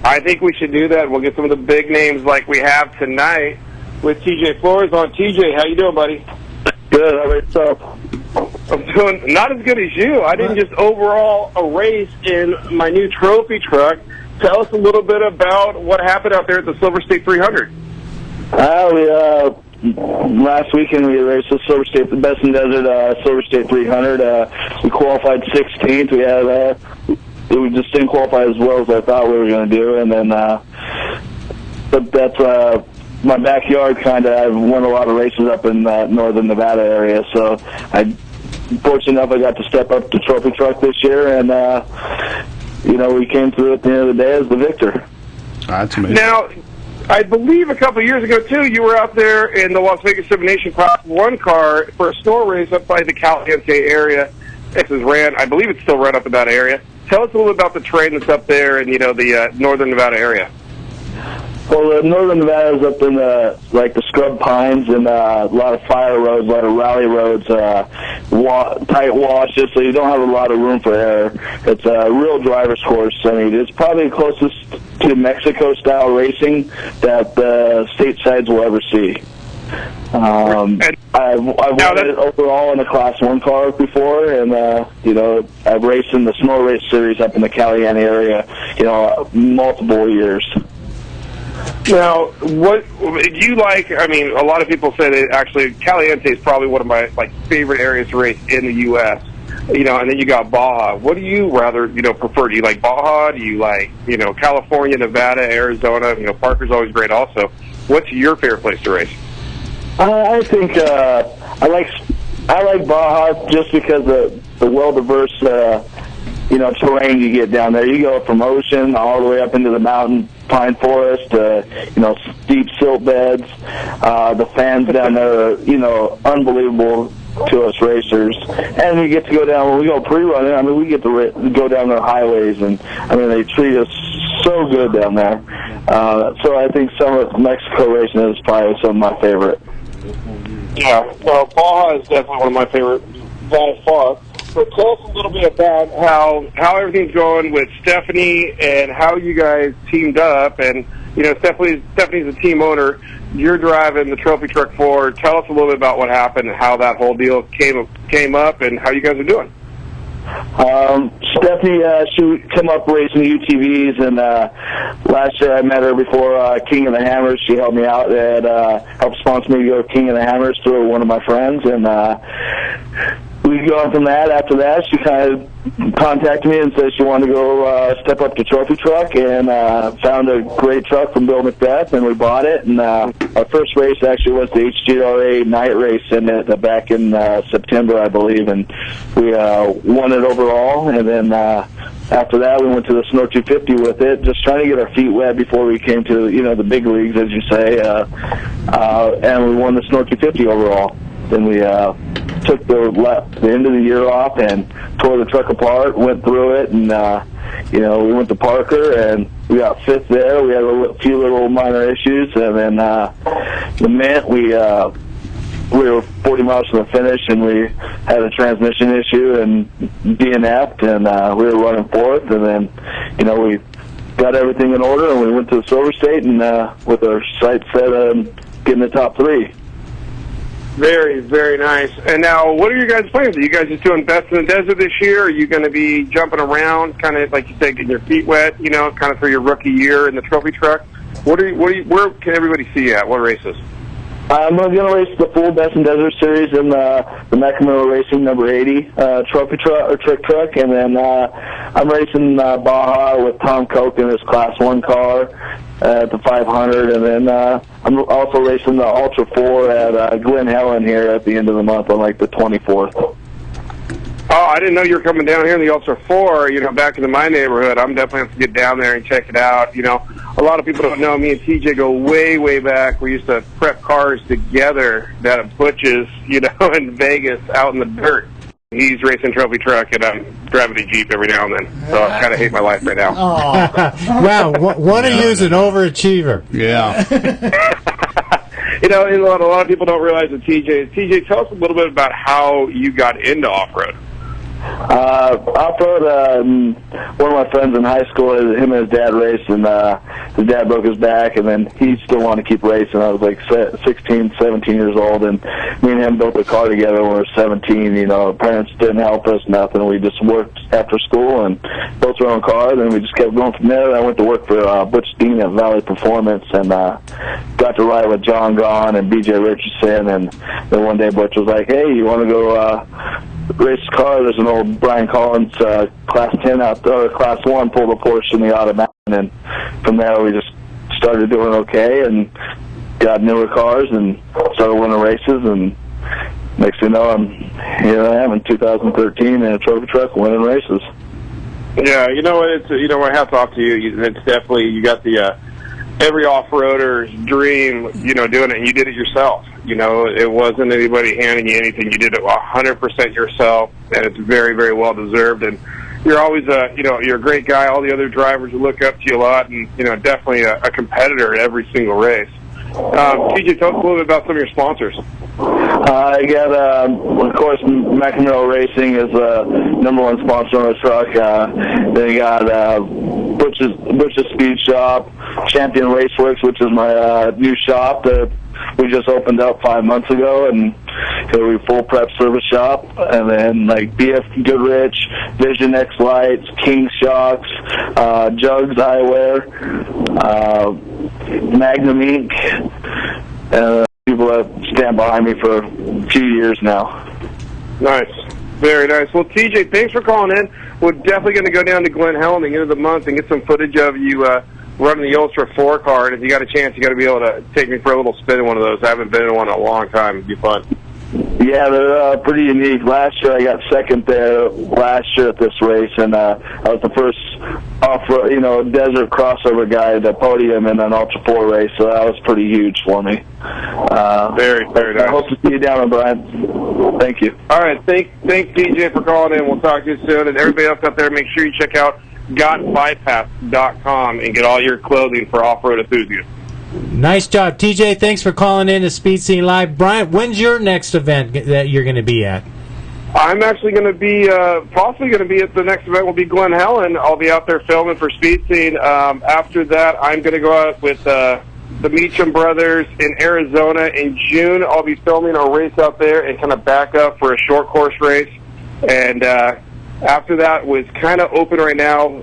I think we should do that. We'll get some of the big names like we have tonight with TJ Flores on. TJ, how you doing, buddy? Good. How about yourself? I'm doing not as good as you. I didn't just overall a race in my new trophy truck. Tell us a little bit about what happened out there at the Silver State 300. Last weekend we raced the Silver State, the Best in Desert Silver State 300. We qualified 16th. We had we just didn't qualify as well as I thought we were going to do, and then but that's my backyard. Kind of, I've won a lot of races up in northern Nevada area, so I fortunate enough I got to step up to Trophy Truck this year, and we came through at the end of the day as the victor. That's amazing. Now, I believe a couple of years ago, too, you were out there in the Las Vegas Simulation Class 1 car for a snow race up by the Caliente area. This is ran. I believe it's still run up in that area. Tell us a little about the terrain that's up there in, the northern Nevada area. Well, the northern Nevada is up in the Scrub Pines and a lot of fire roads, a lot of rally roads, tight washes, so you don't have a lot of room for error. It's a real driver's course. I mean, it's probably the closest to Mexico-style racing that the state sides will ever see. I've won it overall in a Class 1 car before, and I've raced in the Snow Race Series up in the Caliente area, multiple years. Now, what do you like? I mean, a lot of people say that actually Caliente is probably one of my favorite areas to race in the U.S. And then you got Baja. What do you rather prefer? Do you like Baja? Do you like California, Nevada, Arizona? Parker's always great. Also, what's your favorite place to race? I think I like Baja just because of the well-diverse terrain you get down there. You go from ocean all the way up into the mountain pine forest, steep silt beds. The fans down there are, unbelievable to us racers. And we get to go down, when we go pre-running, we get to go down their highways, and, they treat us so good down there. So I think some of Mexico racing is probably some of my favorite. Yeah, well, Baja is definitely one of my favorite by far. So tell us a little bit about how everything's going with Stephanie and how you guys teamed up. And Stephanie's a team owner. You're driving the Trophy Truck 4. Tell us a little bit about what happened and how that whole deal came up and how you guys are doing. Stephanie, she came up racing UTVs, and last year I met her before King of the Hammers. She helped me out and helped sponsor me to go to King of the Hammers through one of my friends, and we go from that. After that, she kind of contacted me and said she wanted to go step up to Trophy Truck, and found a great truck from Bill Macbeth, and we bought it. And our first race actually was the HGRA night race back in September, I believe, and we won it overall. And then after that, we went to the Snow 250 with it, just trying to get our feet wet before we came to the big leagues, as you say, and we won the Snow 250 overall. Then we took the end of the year off and tore the truck apart, went through it, and we went to Parker, and we got fifth there. We had a few little minor issues, and then the Mint, we were 40 miles from the finish, and we had a transmission issue and DNF'd, and we were running fourth, and then we got everything in order, and we went to the Silver State, and with our sights set on getting the top three. Very, very nice. And now, what are your guys' plans? Are you guys just doing Best in the Desert this year? Are you going to be jumping around, kind of like you said, getting your feet wet, kind of for your rookie year in the Trophy Truck? Where can everybody see you at? What races? I'm going to race the full Best in Desert Series in the Mechamilla Racing number 80 Trophy Truck or Trick Truck, and then I'm racing Baja with Tom Koch in his Class 1 car at the 500, and then I'm also racing the Ultra 4 at Glen Helen here at the end of the month on the 24th. Oh, I didn't know you were coming down here in the Ultra 4, back into my neighborhood. I'm definitely have to get down there and check it out. A lot of people don't know me and TJ go way, way back. We used to prep cars together down at Butch's, in Vegas, out in the dirt. He's racing Trophy Truck, and I'm driving a Jeep every now and then. So I kind of hate my life right now. Wow, one of you is an overachiever. Yeah. A lot of people don't realize that TJ, tell us a little bit about how you got into off-road. Off-road, one of my friends in high school, him and his dad raced, and his dad broke his back, and then he still wanted to keep racing. I was 16, 17 years old, and me and him built a car together when we were 17. Our parents didn't help us, nothing. We just worked after school and built our own car, and we just kept going from there. I went to work for Butch Dean at Valley Performance, and got to ride with John Gahn and BJ Richardson, and then one day Butch was like, hey, you want to go race car. There's an old Brian Collins Class 10 out there, or Class 1, pulled a Porsche in the Automatic, and from there we just started doing okay and got newer cars and started winning races, and next thing you know, here I am in 2013 in a trophy truck winning races. Yeah, you know what? It's my hats off to you. It's definitely, you got the every off-roader's dream, doing it, and you did it yourself. It wasn't anybody handing you anything. You did it 100% yourself, and it's very, very well deserved. And you're always you're a great guy. All the other drivers will look up to you a lot, and definitely a competitor at every single race. TJ, tell us a little bit about some of your sponsors. I got, of course, McNamara Racing is the #1 sponsor on the truck. Then you got Butch's Speed Shop, Champion Raceworks, which is my new shop that we just opened up 5 months ago, and we're a full prep service shop. And then like BF Goodrich, Vision X Lights, King Shocks, Jugs Eyewear, Magnum Inc., people that stand behind me for a few years now. Nice. Very nice. Well, TJ, thanks for calling in. We're definitely going to go down to Glen Helen at the end of the month and get some footage of you running the Ultra 4 car. And if you got a chance, you got to be able to take me for a little spin in one of those. I haven't been in one in a long time. It'd be fun. Yeah, they're pretty unique. Last year I got second there last year at this race, and I was the first off-road, desert crossover guy at the podium in an Ultra 4 race, so that was pretty huge for me. Very, very nice. I hope to see you down, Brian. Thank you. All right, thanks TJ for calling in. We'll talk to you soon. And everybody else out there, make sure you check out GotBypass.com and get all your clothing for off-road enthusiasts. Nice job, TJ. Thanks for calling in to Speed Scene Live. Brian, when's your next event that you're going to be at? I'm actually going to be, possibly going to be at the next event will be Glen Helen. I'll be out there filming for Speed Scene. After that, I'm going to go out with the Meacham brothers in Arizona in June. I'll be filming a race out there and kind of back up for a short course race. And after that was kind of open right now.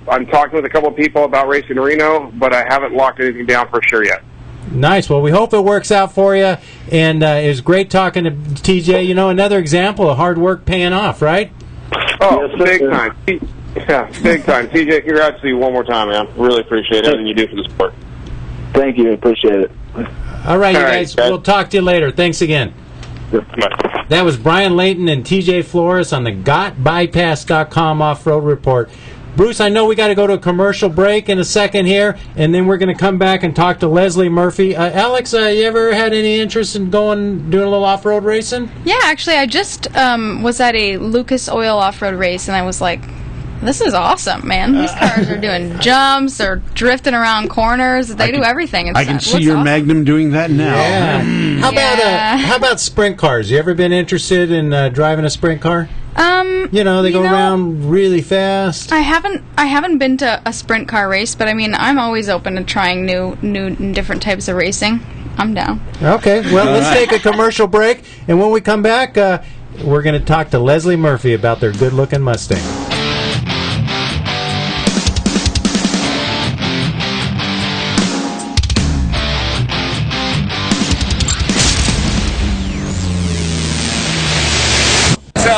I'm talking with a couple of people about racing Reno, but I haven't locked anything down for sure yet. Nice. Well, we hope it works out for you. And it was great talking to TJ. Another example of hard work paying off, right? Oh, yes, big time. Yeah, big time. TJ, congrats to you one more time, man. Really appreciate everything you do for the sport. Thank you. Appreciate it. All right, you guys. We'll talk to you later. Thanks again. Bye. That was Brian Layton and TJ Flores on the GotBypass.com off-road report. Bruce, I know we got to go to a commercial break in a second here, and then we're going to come back and talk to Leslie Murphy. Alex, you ever had any interest in doing a little off-road racing? Yeah, actually, I just was at a Lucas Oil off-road race, and I was like, this is awesome, man. These cars are doing jumps, they're drifting around corners, they do everything. I can see your awesome. Magnum doing that now. Yeah. How about sprint cars? You ever been interested in driving a sprint car? They go around really fast. I haven't been to a sprint car race, but I mean, I'm always open to trying new different types of racing. I'm down. Okay, well, let's take a commercial break, and when we come back, we're going to talk to Leslie Murphy about their good-looking Mustang.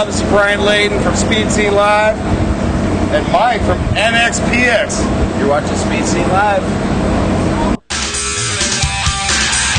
This is Brian Layton from Speed Scene Live and Mike from NXPX. You're watching Speed Scene Live.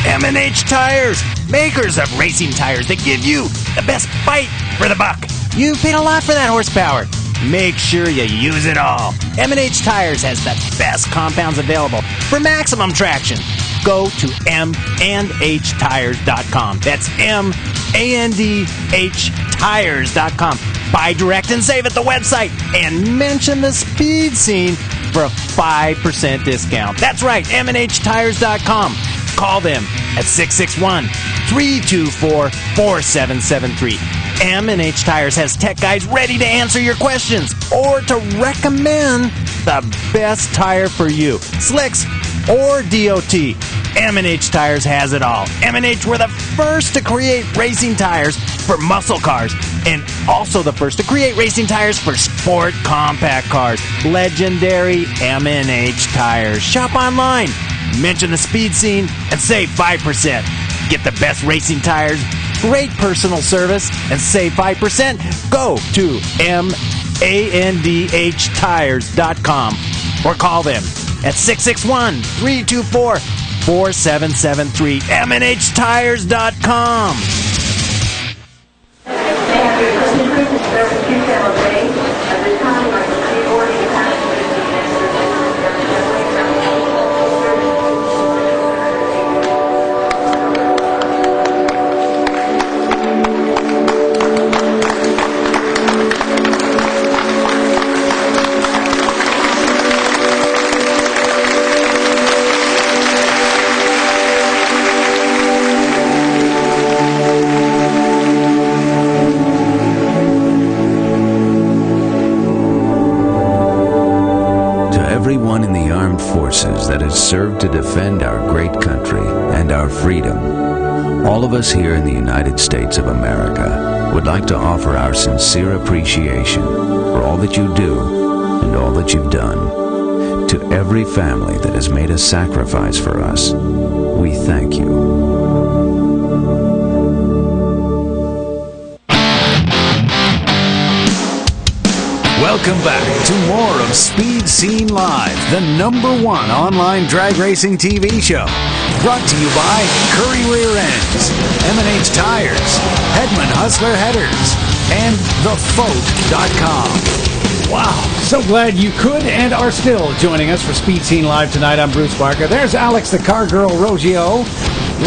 M&H Tires, makers of racing tires that give you the best bite for the buck. You paid a lot for that horsepower. Make sure you use it all. M&H Tires has the best compounds available for maximum traction. Go to mandhtires.com. That's mandhtires.com. Buy direct and save at the website and mention the Speed Scene for a 5% discount. That's right, mandhtires.com. Call them at 661-324-4773. M&H Tires has tech guys ready to answer your questions or to recommend the best tire for you. Slicks or DOT. M&H Tires has it all. M&H were the first to create racing tires for muscle cars and also the first to create racing tires for sport compact cars. Legendary M&H Tires. Shop online, mention the Speed Scene, and save 5%. Get the best racing tires great personal service, and save 5%. Go to MANDHTires.com or call them at 661-324-4773. MNHTires.com. Everyone in the armed forces that has served to defend our great country and our freedom, all of us here in the United States of America would like to offer our sincere appreciation for all that you do and all that you've done. To every family that has made a sacrifice for us, we thank you. Welcome back to more of Speed Scene Live, the #1 online drag racing TV show. Brought to you by Curry Rear Ends, M&H Tires, Hedman Hustler Headers, and TheFote.com. Wow, so glad you could and are still joining us for Speed Scene Live tonight. I'm Bruce Barker. There's Alex the Car Girl Roggio.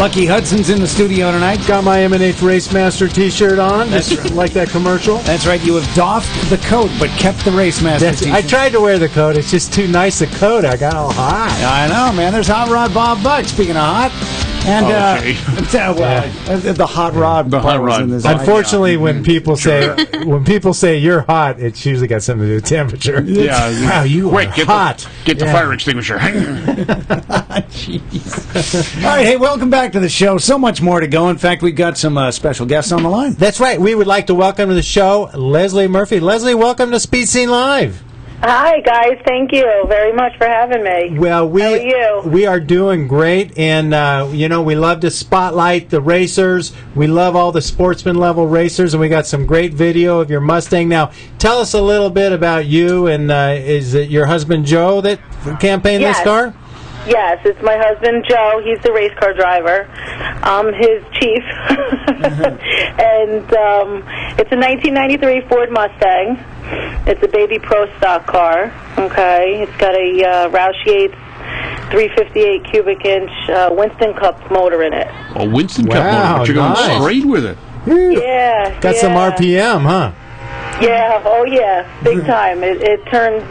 Lucky Hudson's in the studio tonight. Got my M&H Racemaster t-shirt on. That's like that commercial. That's right. You have doffed the coat but kept the Racemaster t-shirt. I tried to wear the coat. It's just too nice a coat. I got all hot. I know, man. There's Hot Rod Bob Buck, speaking of hot. And the Hot Rod. The Hot Rod. Unfortunately, when people say you're hot, it's usually got something to do with temperature. Yeah. Wow, you are hot. Get the fire extinguisher. Jeez. All right, hey, welcome back to the show. So much more to go. In fact, we've got some special guests on the line. That's right. We would like to welcome to the show Leslie Murphy. Leslie, welcome to Speed Scene Live. Hi, guys. Thank you very much for having me. Well, how are you? We are doing great, and we love to spotlight the racers. We love all the sportsman-level racers, and we got some great video of your Mustang. Now, tell us a little bit about you, and is it your husband, Joe, that campaigned this car? Yes, it's my husband, Joe. He's the race car driver. I'm his chief. And it's a 1993 Ford Mustang. It's a baby pro stock car. Okay, it's got a Roush Yates 358 cubic inch Winston Cup motor in it. A Winston Cup motor, but you're going straight with it. Yeah. Got some RPM, huh? Yeah. Oh, yeah. Big time. It turns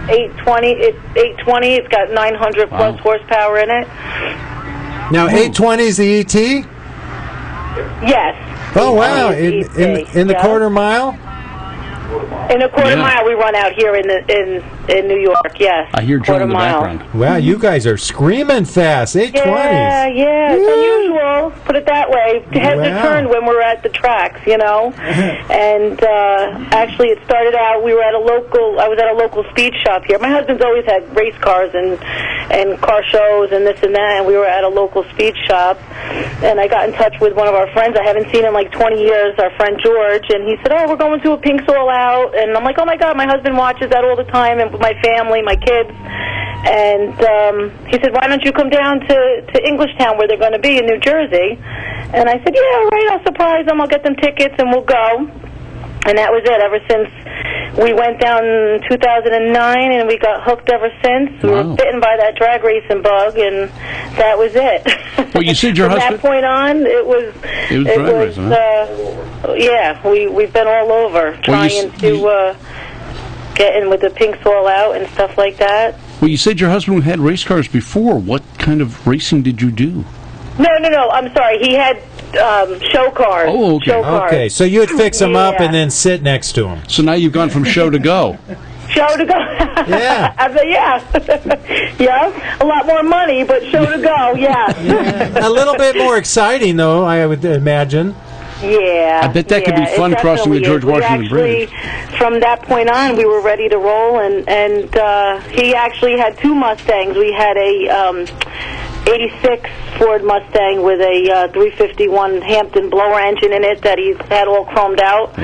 820. It's 820. It's got 900 plus horsepower in it. Now, 820 is the ET? Yes. Oh, wow. In the quarter mile? In a quarter mile, we run out here in New York. Yes. I hear Joe in the background. Wow, you guys are screaming fast. 820s. Yeah. It's unusual. Put it that way. Heads are turned when we're at the tracks, And actually, it started out. I was at a local speed shop here. My husband's always had race cars and car shows and this and that. And we were at a local speed shop, and I got in touch with one of our friends I haven't seen in like 20 years. Our friend George, and he said, "Oh, we're going to a Pink Soul Out." And I'm like, "Oh my God, my husband watches that all the time, and with my family, my kids." And he said, "Why don't you come down to Englishtown, where they're going to be in New Jersey?" And I said, "Yeah, all right, I'll surprise them. I'll get them tickets, and we'll go." And that was it. Ever since we went down in 2009, and we got hooked ever since. We were bitten by that drag racing bug, and that was it. Well, you said your husband. From that point on, it was drag racing, huh? Yeah, we've been all over trying to get in with the Pink Soul Out and stuff like that. Well, you said your husband had race cars before. What kind of racing did you do? No. I'm sorry. He had show cars. Oh, okay. Show cars. Okay, so you'd fix them up and then sit next to them. So now you've gone from show to go. Show to go. Yeah. Yeah. A lot more money, but show to go. Yeah. A little bit more exciting, though, I would imagine. Yeah. I bet that could be fun crossing the George Washington Bridge. From that point on, we were ready to roll, and he actually had two Mustangs. We had a '86 Ford Mustang with a 351 Hampton blower engine in it that he's had all chromed out.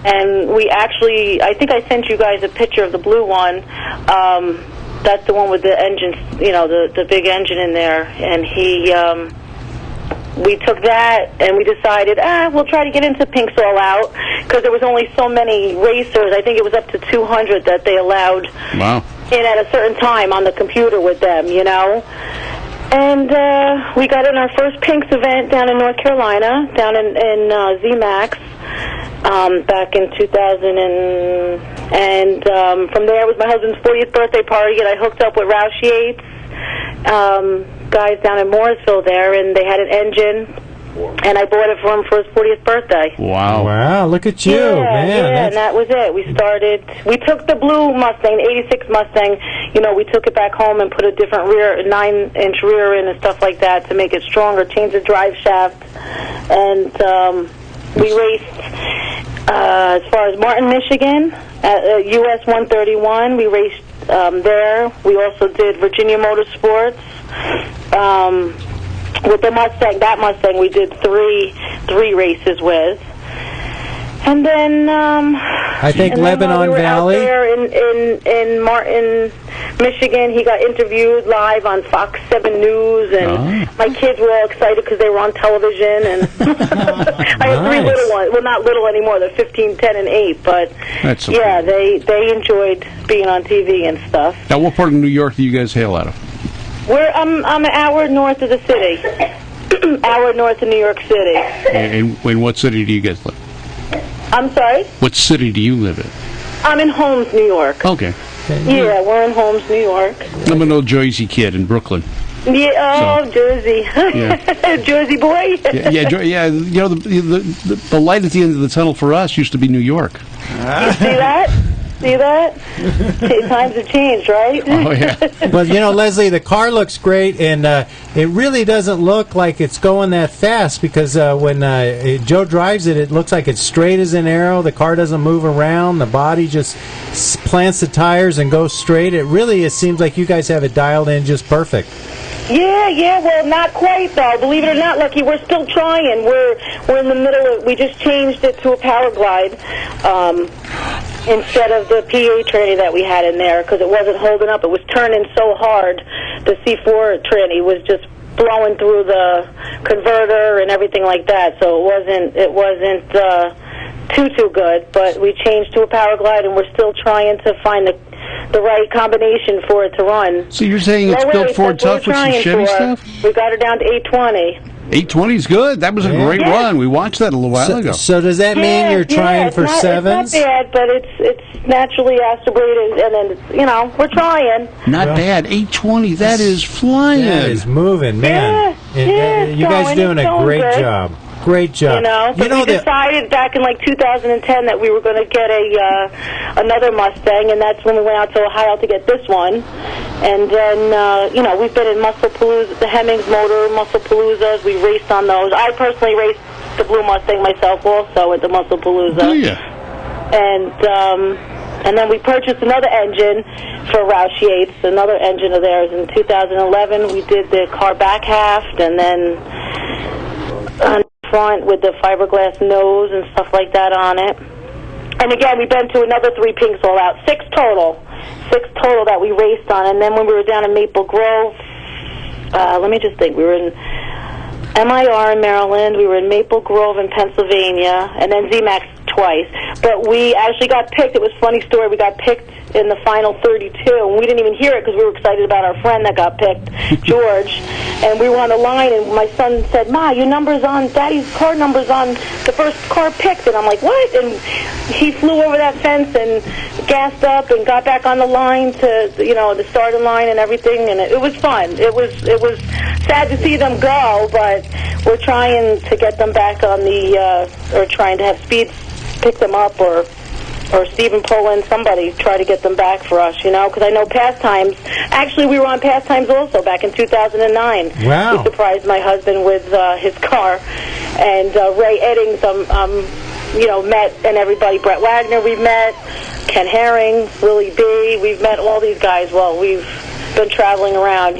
And we actually, I think I sent you guys a picture of the blue one. That's the one with the engine, the big engine in there. And we took that and we decided, we'll try to get into Pinks All Out, because there was only so many racers. I think it was up to 200 that they allowed in at a certain time on the computer with them, And we got in our first Pinks event down in North Carolina, down in ZMAX, back in 2000. And from there it was my husband's 40th birthday party, and I hooked up with Roush Yates, guys down in Morrisville there, and they had an engine, and I bought it for him for his 40th birthday. Wow, look at you, man. Yeah, and that was it. We took the blue Mustang, the 86 Mustang, we took it back home and put a different rear, 9-inch rear in and stuff like that to make it stronger, change the drive shaft, and we raced as far as Martin, Michigan, at US 131. We raced there. We also did Virginia Motorsports. With the Mustang, that Mustang, we did three races with. And then I think Lebanon Valley. Out there in Martin, Michigan, he got interviewed live on Fox 7 News, and my kids were all excited because they were on television. And I had 3 little ones. Well, not little anymore. They're 15, 10, and 8. But yeah, they enjoyed being on TV and stuff. Now, what part of New York do you guys hail out of? I'm an hour north of the city. Hour north of New York City. And in what city do you guys live? I'm sorry? What city do you live in? I'm in Holmes, New York. Okay. Yeah, we're in Holmes, New York. I'm an old Jersey kid in Brooklyn. Yeah, Jersey. Yeah. Jersey boy. yeah. The light at the end of the tunnel for us used to be New York. You see that? See that? Times have changed, right? Oh, yeah. Well, Leslie, the car looks great, and it really doesn't look like it's going that fast, because when Joe drives it, it looks like it's straight as an arrow. The car doesn't move around. The body just plants the tires and goes straight. It seems like you guys have it dialed in just perfect. Yeah, well, not quite, though. Believe it or not, Lucky, we're still trying. We're in the middle of, we just changed it to a Power Glide instead of the PA tranny that we had in there, because it wasn't holding up. It was turning so hard. The C4 tranny was just blowing through the converter and everything like that, so it wasn't too good. But we changed to a Power Glide, and we're still trying to find the right combination for it to run. So you're saying it's built Ford tough with some Chevy stuff? We got her down to 820. 820 is good. That was a great run. We watched that a little while ago. So does that mean you're trying for 7s? It's not bad, but it's naturally aspirated, and then we're trying. Not bad. 820. That is flying. That is moving, man. You guys are doing a great job. Great job. We decided back in 2010 that we were going to get another Mustang, and that's when we went out to Ohio to get this one. And then, we've been in Musclepalooza, the Hemmings Motor Musclepaloozas. We raced on those. I personally raced the Blue Mustang myself also at the Musclepalooza. Do you? And then we purchased another engine for Roush Yates, another engine of theirs. In 2011, we did the car back half, and then on front with the fiberglass nose and stuff like that on it. And again, we've been to another 3 Pinks All Out. 6 total that we raced on. And then when we were down in Maple Grove, let me just think, we were in MIR in Maryland, we were in Maple Grove in Pennsylvania, and then ZMAX twice. But we actually got picked. It was a funny story. We got picked in the final 32, and we didn't even hear it because we were excited about our friend that got picked, George. And we were on the line, and my son said, "Ma, your number's on, Daddy's car number's on the first car picked." And I'm like, "What?" And he flew over that fence and gassed up and got back on the line to, the starting line and everything, and it was fun. It was sad to see them go, but we're trying to get them back on or trying to have Speed pick them up, or Stephen Poland, somebody try to get them back for us, because I know Pastimes. Actually, we were on Pastimes also back in 2009. Wow. We surprised my husband with his car, and Ray Eddings, met, and everybody. Brett Wagner, we've met. Ken Herring, Willie B. We've met all these guys while we've been traveling around,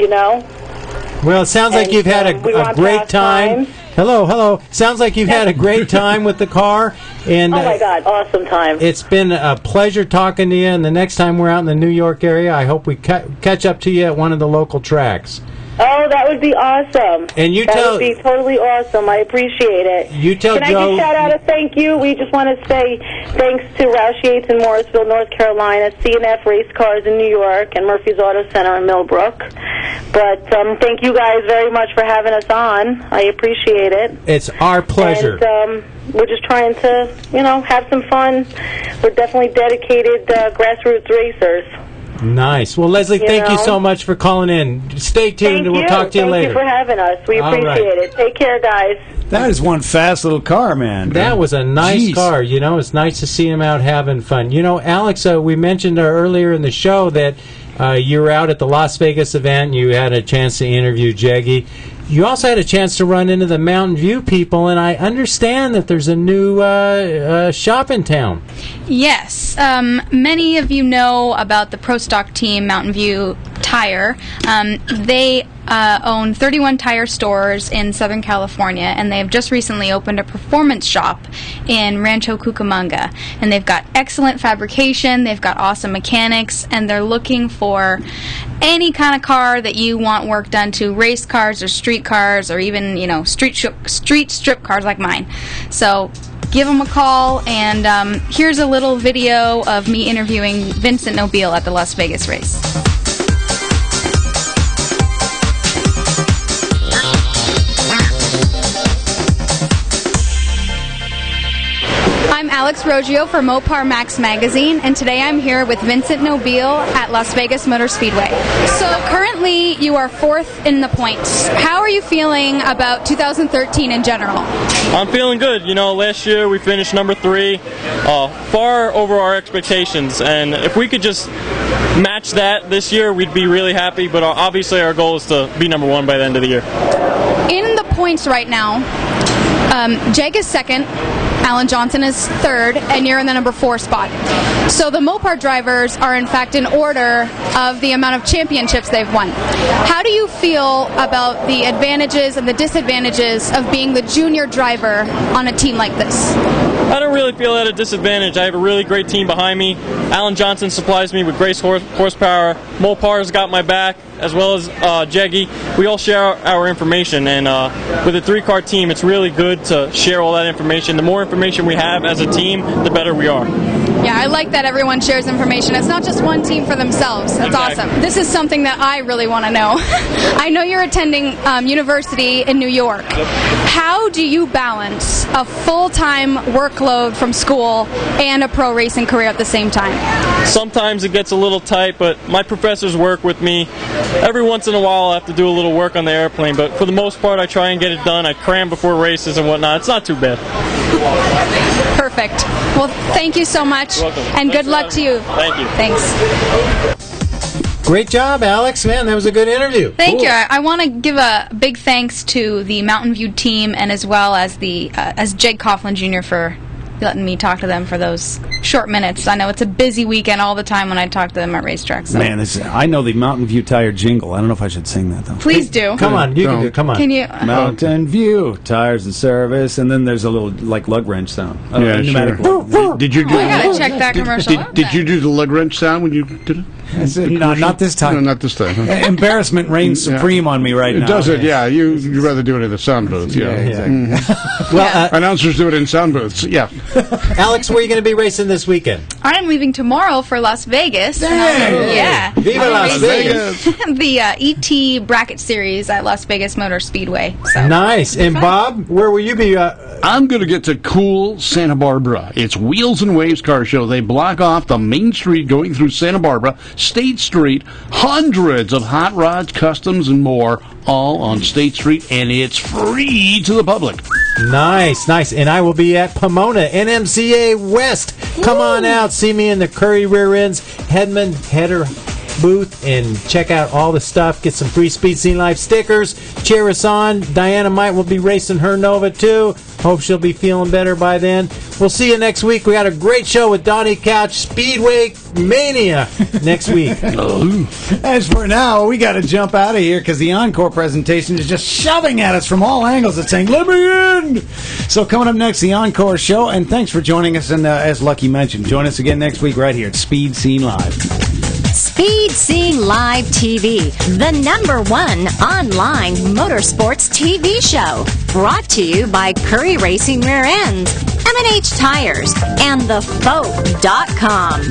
Well, it sounds like you've had a great time. Hello. Sounds like you've had a great time with the car. And oh, my God, awesome time. It's been a pleasure talking to you, and the next time we're out in the New York area, I hope we catch up to you at one of the local tracks. Oh, that would be awesome. And that would be totally awesome. I appreciate it. You tell Can Joe. I just shout out a thank you? We just want to say thanks to Roush Yates in Morrisville, North Carolina, C&F Race Cars in New York, and Murphy's Auto Center in Millbrook. But thank you guys very much for having us on. I appreciate it. It's our pleasure. And we're just trying to, have some fun. We're definitely dedicated grassroots racers. Nice. Well, Leslie, thank you so much for calling in. Stay tuned, and we'll talk to you later. Thank you for having us. We appreciate it. Take care, guys. That is one fast little car, man. That was a nice car. It's nice to see him out having fun. Alex, we mentioned earlier in the show that you were out at the Las Vegas event. You had a chance to interview Jeggy. You also had a chance to run into the Mountain View people, and I understand that there's a new shop in town. Yes. Many of you know about the Pro Stock team, Mountain View Tire. They own 31 tire stores in Southern California, and they have just recently opened a performance shop in Rancho Cucamonga. And they've got excellent fabrication, they've got awesome mechanics, and they're looking for any kind of car that you want work done to, race cars or street cars or even, street strip cars like mine. So give them a call, and here's a little video of me interviewing Vincent Nobile at the Las Vegas race. I'm Alex Roggio for Mopar Max Magazine, and today I'm here with Vincent Nobile at Las Vegas Motor Speedway. So currently you are 4th in the points. How are you feeling about 2013 in general? I'm feeling good. Last year we finished number 3, far over our expectations, and if we could just match that this year, we'd be really happy, but obviously our goal is to be number 1 by the end of the year. In the points right now, Jeg is 2nd, Alan Johnson is 3rd, and you're in the number 4 spot. So the Mopar drivers are in fact in order of the amount of championships they've won. How do you feel about the advantages and the disadvantages of being the junior driver on a team like this? I don't really feel at a disadvantage. I have a really great team behind me. Alan Johnson supplies me with great horsepower. Mopar's got my back, as well as Jeggy. We all share our information, and with a 3-car team, it's really good to share all that information. The more information we have as a team, the better we are. Yeah, I like that everyone shares information. It's not just one team for themselves. That's awesome. This is something that I really want to know. I know you're attending university in New York. How do you balance a full-time workload from school and a pro racing career at the same time? Sometimes it gets a little tight, but my professors work with me. Every once in a while I have to do a little work on the airplane, but for the most part I try and get it done. I cram before races and whatnot. It's not too bad. Perfect. Well, thank you so much, and good luck to you. Thank you. Thanks. Great job, Alex. Man, that was a good interview. Thank you. I want to give a big thanks to the Mountain View team, and as well as the Jeg Coughlin Jr. for letting me talk to them for those short minutes. I know it's a busy weekend all the time when I talk to them at racetracks. So. Man, I know the Mountain View Tire jingle. I don't know if I should sing that, though. Please do. Come on, you can do it. Come on. Can you? Mountain View Tires and Service, and then there's a little lug wrench sound. Yeah, pneumatic sure. Did you do? I gotta check that commercial. Did you do the lug wrench sound when you did it? No, not this time. No, not this time. Huh? Embarrassment reigns supreme on me right now. It does it, yeah. You'd rather do it in the sound booth. Yeah, exactly. Well, announcers do it in sound booths. Yeah. Alex, where are you going to be racing this weekend? I'm leaving tomorrow for Las Vegas. Yeah. Viva Las Vegas! The ET Bracket Series at Las Vegas Motor Speedway. So. Nice. And Bob, where will you be? I'm going to get to cool Santa Barbara. It's Wheels and Waves Car Show. They block off the main street going through Santa Barbara, State Street, hundreds of hot rods, customs, and more, all on State Street, and it's free to the public. Nice, nice. And I will be at Pomona, NMCA West. Come on out. See me in the Curry rear ends, Hedman, header, booth and check out all the stuff. Get some free Speed Scene Live stickers. Cheer us on. Diana Might will be racing her Nova too. Hope she'll be feeling better by then. We'll see you next week. We got a great show with Donnie Couch, Speedway Mania next week. As for now, we got to jump out of here because the encore presentation is just shoving at us from all angles. It's saying, let me in! So coming up next, the encore show, and thanks for joining us. And as Lucky mentioned, join us again next week right here at Speed Scene Live. Speed Scene Live TV, the #1 online motorsports TV show. Brought to you by Curry Racing Rear Ends, M&H Tires, and TheFoe.com.